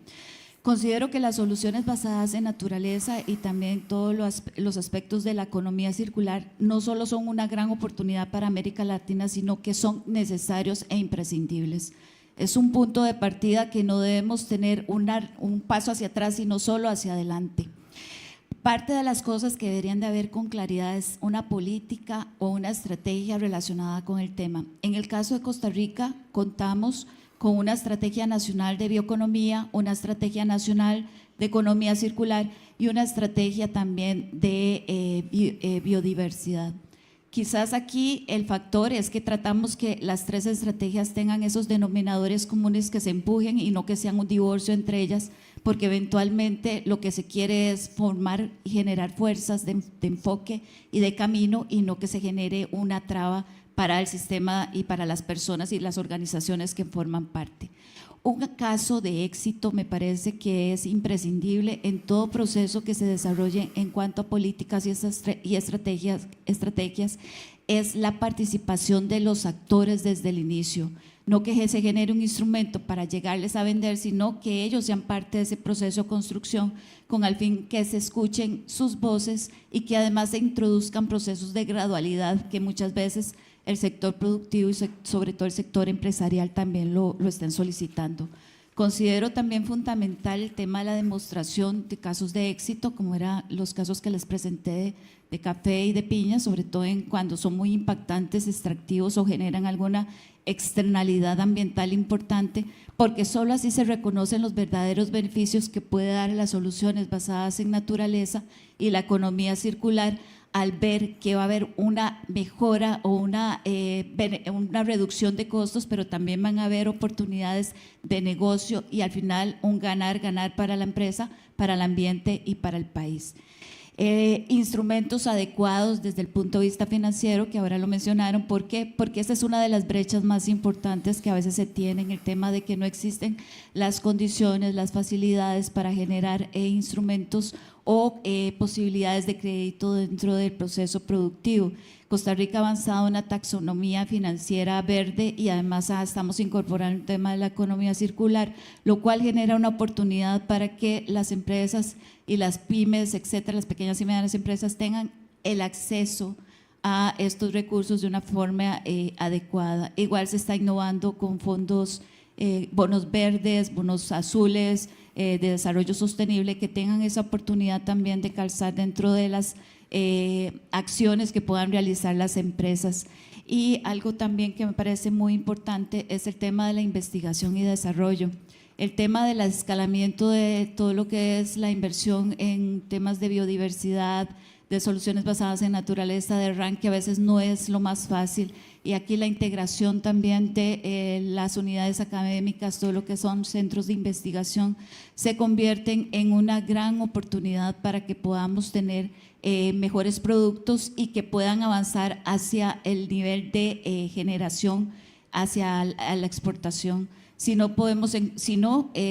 considero que las soluciones basadas en naturaleza y también todos los aspectos de la economía circular no solo son una gran oportunidad para América Latina, sino que son necesarios e imprescindibles. Es un punto de partida que no debemos tener un paso hacia atrás, sino solo hacia adelante. Parte de las cosas que deberían de haber con claridad es una política o una estrategia relacionada con el tema. En el caso de Costa Rica, contamos con una estrategia nacional de bioeconomía, una estrategia nacional de economía circular y una estrategia también de biodiversidad. Quizás aquí el factor es que tratamos que las tres estrategias tengan esos denominadores comunes que se empujen y no que sean un divorcio entre ellas, porque eventualmente lo que se quiere es formar y generar fuerzas de enfoque y de camino y no que se genere una traba para el sistema y para las personas y las organizaciones que forman parte. Un caso de éxito me parece que es imprescindible en todo proceso que se desarrolle en cuanto a políticas y estrategias es la participación de los actores desde el inicio. No que se genere un instrumento para llegarles a vender, sino que ellos sean parte de ese proceso de construcción con al fin que se escuchen sus voces y que además se introduzcan procesos de gradualidad que muchas veces el sector productivo y sobre todo el sector empresarial también lo estén solicitando. Considero también fundamental el tema de la demostración de casos de éxito, como eran los casos que les presenté de café y de piña, sobre todo cuando son muy impactantes, extractivos o generan alguna externalidad ambiental importante, porque solo así se reconocen los verdaderos beneficios que puede dar las soluciones basadas en naturaleza y la economía circular, al ver que va a haber una mejora o una reducción de costos, pero también van a haber oportunidades de negocio y al final un ganar-ganar para la empresa, para el ambiente y para el país. Instrumentos adecuados desde el punto de vista financiero, que ahora lo mencionaron. ¿Por qué? Porque esta es una de las brechas más importantes que a veces se tienen, el tema de que no existen las condiciones, las facilidades para generar instrumentos o posibilidades de crédito dentro del proceso productivo. Costa Rica ha avanzado en una taxonomía financiera verde y además estamos incorporando el tema de la economía circular, lo cual genera una oportunidad para que las empresas y las pymes, etcétera, las pequeñas y medianas empresas tengan el acceso a estos recursos de una forma adecuada. Igual se está innovando con fondos bonos verdes, bonos azules, de desarrollo sostenible, que tengan esa oportunidad también de calzar dentro de las acciones que puedan realizar las empresas. Y algo también que me parece muy importante es el tema de la investigación y desarrollo. El tema del escalamiento de todo lo que es la inversión en temas de biodiversidad, de soluciones basadas en naturaleza, de RAN, que a veces no es lo más fácil. Y aquí la integración también de las unidades académicas, todo lo que son centros de investigación, se convierten en una gran oportunidad para que podamos tener mejores productos y que puedan avanzar hacia el nivel de generación, hacia la exportación. Si no,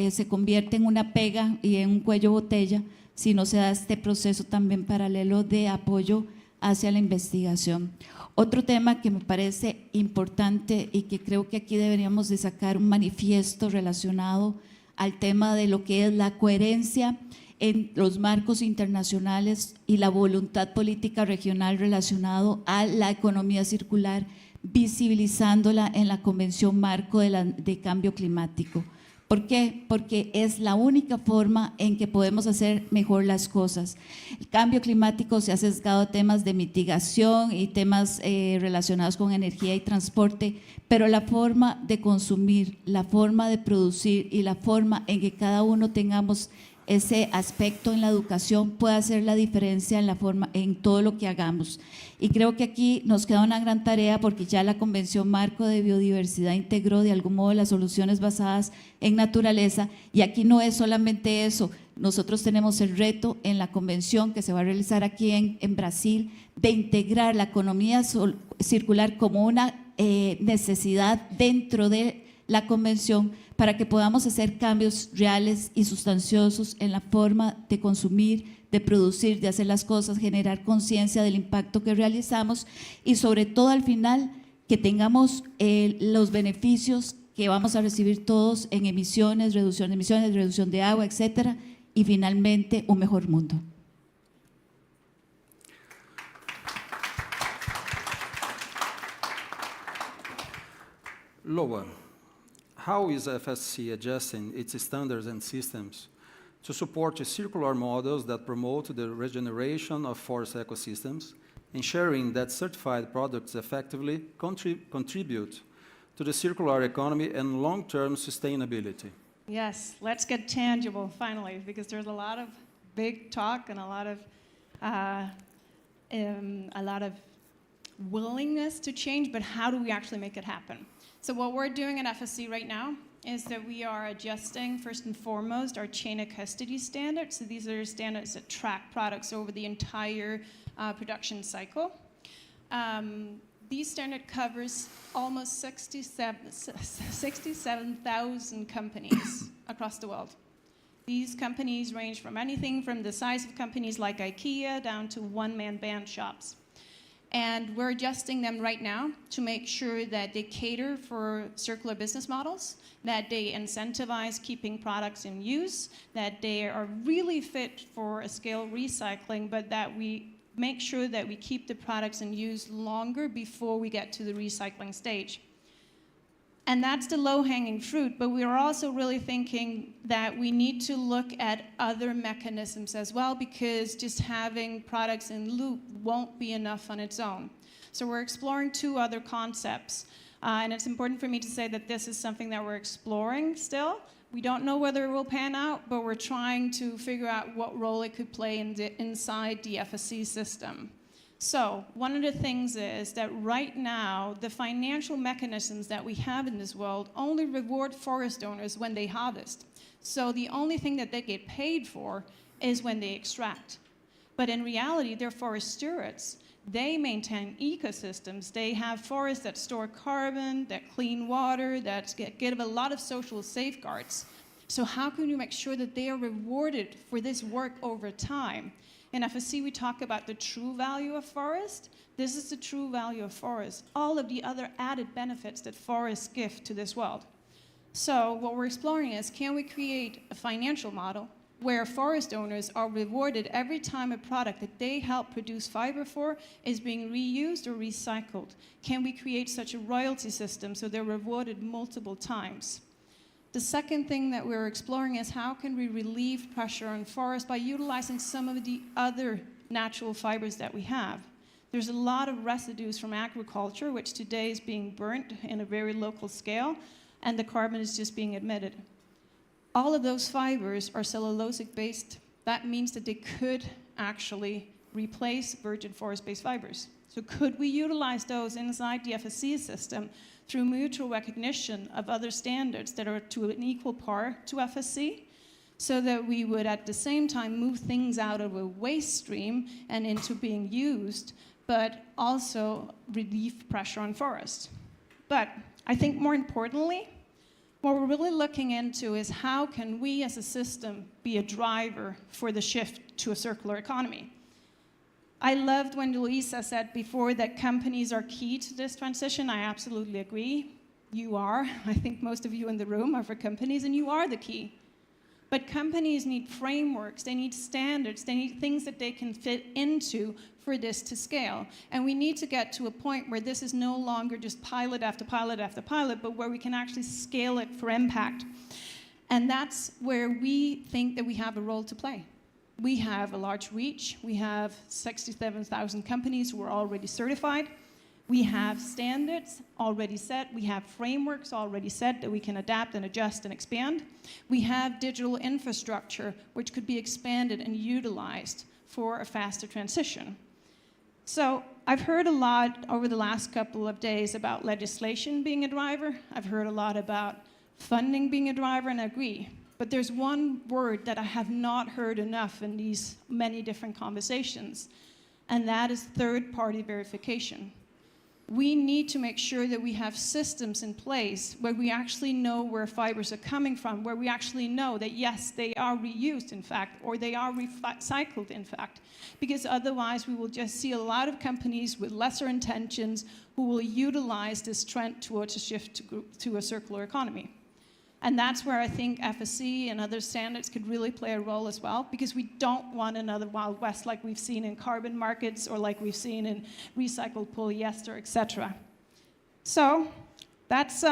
se convierte en una pega y en un cuello botella si no se da este proceso también paralelo de apoyo hacia la investigación. Otro tema que me parece importante y que creo que aquí deberíamos de sacar un manifiesto relacionado al tema de lo que es la coherencia en los marcos internacionales y la voluntad política regional relacionado a la economía circular, visibilizándola en la Convención Marco de Cambio Climático. ¿Por qué? Porque es la única forma en que podemos hacer mejor las cosas. El cambio climático se ha sesgado a temas de mitigación y temas relacionados con energía y transporte, pero la forma de consumir, la forma de producir y la forma en que cada uno tengamos ese aspecto en la educación puede hacer la diferencia en todo lo que hagamos. Y creo que aquí nos queda una gran tarea, porque ya la Convención Marco de Biodiversidad integró de algún modo las soluciones basadas en naturaleza, y aquí no es solamente eso. Nosotros tenemos el reto en la convención que se va a realizar aquí en Brasil de integrar la economía circular como una necesidad dentro de la convención, para que podamos hacer cambios reales y sustanciosos en la forma de consumir, de producir, de hacer las cosas, generar conciencia del impacto que realizamos y sobre todo al final que tengamos los beneficios que vamos a recibir todos en emisiones, reducción de agua, etcétera, y finalmente un mejor mundo. Loa, how is FSC adjusting its standards and systems to support circular models that promote the regeneration of forest ecosystems, ensuring that certified products effectively contribute to the circular economy and long-term sustainability? Yes, let's get tangible finally, because there's a lot of big talk and a lot of willingness to change, but how do we actually make it happen? So what we're doing at FSC right now is that we are adjusting, first and foremost, our chain of custody standards. So these are standards that track products over the entire production cycle. These standard covers almost 67,000 companies across the world. These companies range from anything from the size of companies like IKEA down to one-man band shops. And we're adjusting them right now to make sure that they cater for circular business models, that they incentivize keeping products in use, that they are really fit for a scale recycling, but that we make sure that we keep the products in use longer before we get to the recycling stage. And that's the low-hanging fruit, but we are also really thinking that we need to look at other mechanisms as well, because just having products in loop won't be enough on its own. So we're exploring two other concepts, and it's important for me to say that this is something that we're exploring still. We don't know whether it will pan out, but we're trying to figure out what role it could play inside the FSC system. So one of the things is that right now, the financial mechanisms that we have in this world only reward forest owners when they harvest. So the only thing that they get paid for is when they extract. But in reality, they're forest stewards. They maintain ecosystems. They have forests that store carbon, that clean water, that give a lot of social safeguards. So how can you make sure that they are rewarded for this work over time? In FSC, we talk about the true value of forest. This is the true value of forest. All of the other added benefits that forests give to this world. So what we're exploring is, can we create a financial model where forest owners are rewarded every time a product that they help produce fiber for is being reused or recycled? Can we create such a royalty system so they're rewarded multiple times? The second thing that we're exploring is how can we relieve pressure on forests by utilizing some of the other natural fibers that we have. There's a lot of residues from agriculture, which today is being burnt in a very local scale, and the carbon is just being emitted. All of those fibers are cellulosic-based. That means that they could actually replace virgin forest-based fibers. So could we utilize those inside the FSC system through mutual recognition of other standards that are to an equal par to FSC, so that we would at the same time move things out of a waste stream and into being used, but also relieve pressure on forests. But I think more importantly, what we're really looking into is how can we as a system be a driver for the shift to a circular economy. I loved when Luisa said before that companies are key to this transition. I absolutely agree. You are. I think most of you in the room are for companies, and you are the key. But companies need frameworks, they need standards, they need things that they can fit into for this to scale. And we need to get to a point where this is no longer just pilot after pilot after pilot, but where we can actually scale it for impact. And that's where we think that we have a role to play. We have a large reach. We have 67,000 companies who are already certified. We have standards already set. We have frameworks already set that we can adapt and adjust and expand. We have digital infrastructure which could be expanded and utilized for a faster transition. So I've heard a lot over the last couple of days about legislation being a driver. I've heard a lot about funding being a driver, and I agree. But there's one word that I have not heard enough in these many different conversations, and that is third-party verification. We need to make sure that we have systems in place where we actually know where fibers are coming from, where we actually know that, yes, they are reused, in fact, or they are recycled, in fact, because otherwise we will just see a lot of companies with lesser intentions who will utilize this trend towards a shift to a circular economy. And that's where I think FSC and other standards could really play a role as well, because we don't want another Wild West like we've seen in carbon markets or like we've seen in recycled polyester, etc. So that's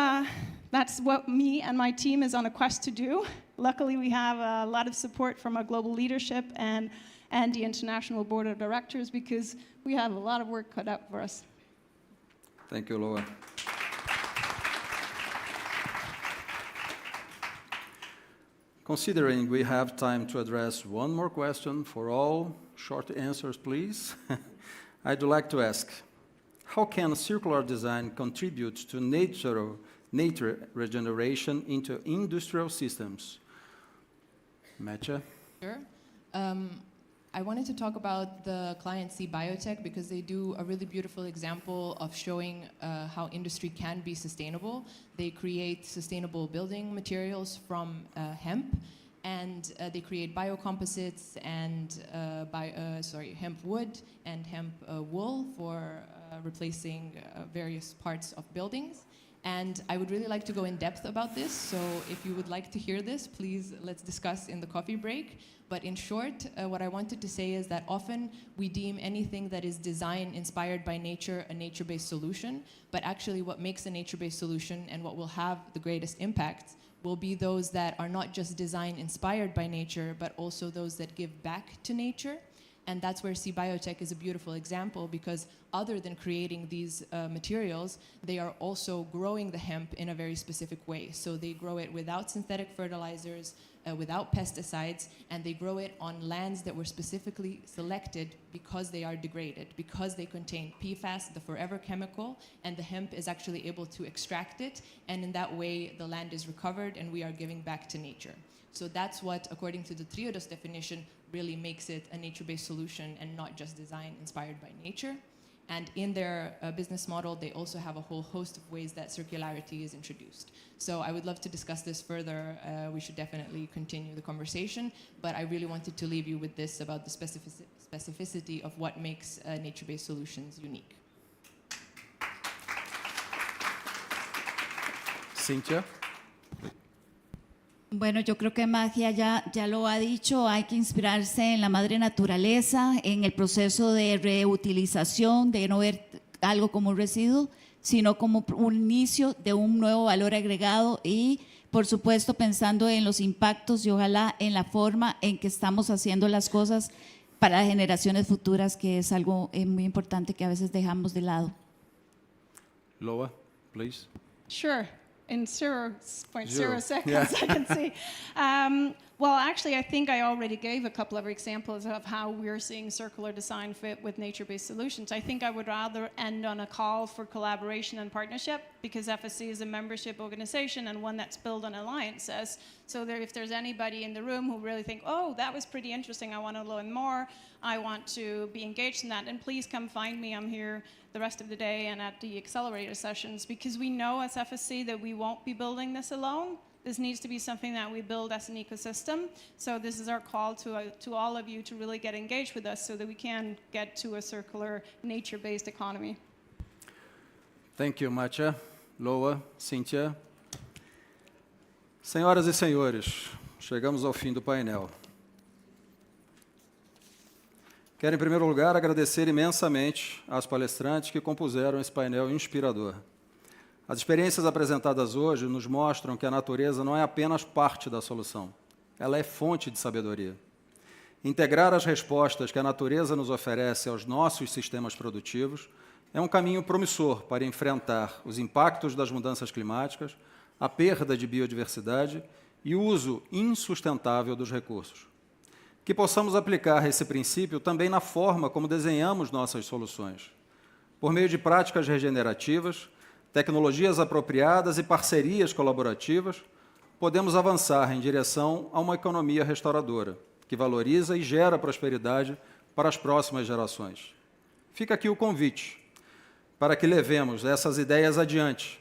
what me and my team is on a quest to do. Luckily, we have a lot of support from our global leadership and the International Board of Directors, because we have a lot of work cut out for us. Thank you, Laura. Considering we have time to address one more question for all, short answers, please. I'd like to ask, how can circular design contribute to nature regeneration into industrial systems? Matcha? Sure. I wanted to talk about the client C Biotech because they do a really beautiful example of showing how industry can be sustainable. They create sustainable building materials from hemp, and they create biocomposites and hemp wood and hemp wool for replacing various parts of buildings. And I would really like to go in depth about this, so if you would like to hear this, please let's discuss in the coffee break. But in short, what I wanted to say is that often we deem anything that is design inspired by nature a nature-based solution, but actually what makes a nature-based solution and what will have the greatest impact will be those that are not just design inspired by nature, but also those that give back to nature. And that's where C Biotech is a beautiful example, because other than creating these materials, they are also growing the hemp in a very specific way. So they grow it without synthetic fertilizers, without pesticides, and they grow it on lands that were specifically selected because they are degraded, because they contain PFAS, the forever chemical, and the hemp is actually able to extract it, and in that way the land is recovered and we are giving back to nature. So that's what, according to the Triodos definition, really makes it a nature-based solution and not just design inspired by nature. And in their business model, they also have a whole host of ways that circularity is introduced. So I would love to discuss this further. We should definitely continue the conversation, but I really wanted to leave you with this about the specificity of what makes nature-based solutions unique. Cynthia? Bueno, yo creo que Magia ya lo ha dicho, hay que inspirarse en la madre naturaleza, en el proceso de reutilización, de no ver algo como un residuo, sino como un inicio de un nuevo valor agregado y por supuesto pensando en los impactos y ojalá en la forma en que estamos haciendo las cosas para las generaciones futuras, que es algo muy importante que a veces dejamos de lado. Loa, please. Sure. In 0.0 Zero. seconds, I can see. Well, actually, I think I already gave a couple of examples of how we're seeing circular design fit with nature-based solutions. I think I would rather end on a call for collaboration and partnership, because FSC is a membership organization and one that's built on alliances. So if there's anybody in the room who really think, oh, that was pretty interesting, I want to learn more, I want to be engaged in that, and please come find me. I'm here the rest of the day and at the accelerator sessions, because we know as FSC that we won't be building this alone. This needs to be something that we build as an ecosystem. So this is our call to all of you to really get engaged with us so that we can get to a circular, nature-based economy. Thank you, Matia, Loa, Cynthia. Senhoras e senhores, chegamos ao fim do painel. Quero, em primeiro lugar, agradecer imensamente às palestrantes que compuseram esse painel inspirador. As experiências apresentadas hoje nos mostram que a natureza não é apenas parte da solução, ela é fonte de sabedoria. Integrar as respostas que a natureza nos oferece aos nossos sistemas produtivos é um caminho promissor para enfrentar os impactos das mudanças climáticas, a perda de biodiversidade e o uso insustentável dos recursos. Que possamos aplicar esse princípio também na forma como desenhamos nossas soluções. Por meio de práticas regenerativas, tecnologias apropriadas e parcerias colaborativas, podemos avançar em direção a uma economia restauradora, que valoriza e gera prosperidade para as próximas gerações. Fica aqui o convite para que levemos essas ideias adiante,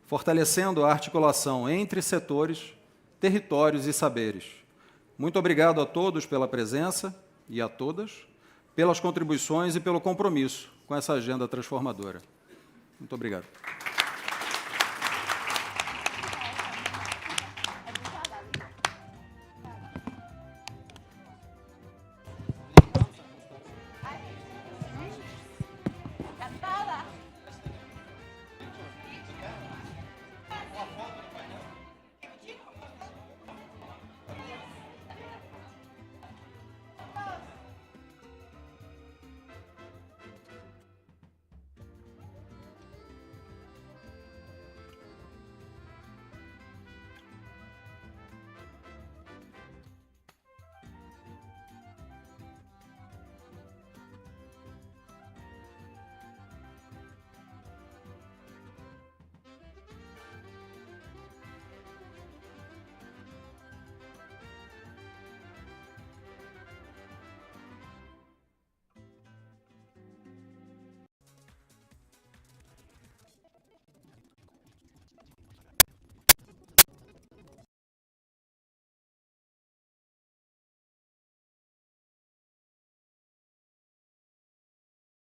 fortalecendo a articulação entre setores, territórios e saberes. Muito obrigado a todos pela presença e a todas pelas contribuições e pelo compromisso com essa agenda transformadora. Muito obrigado.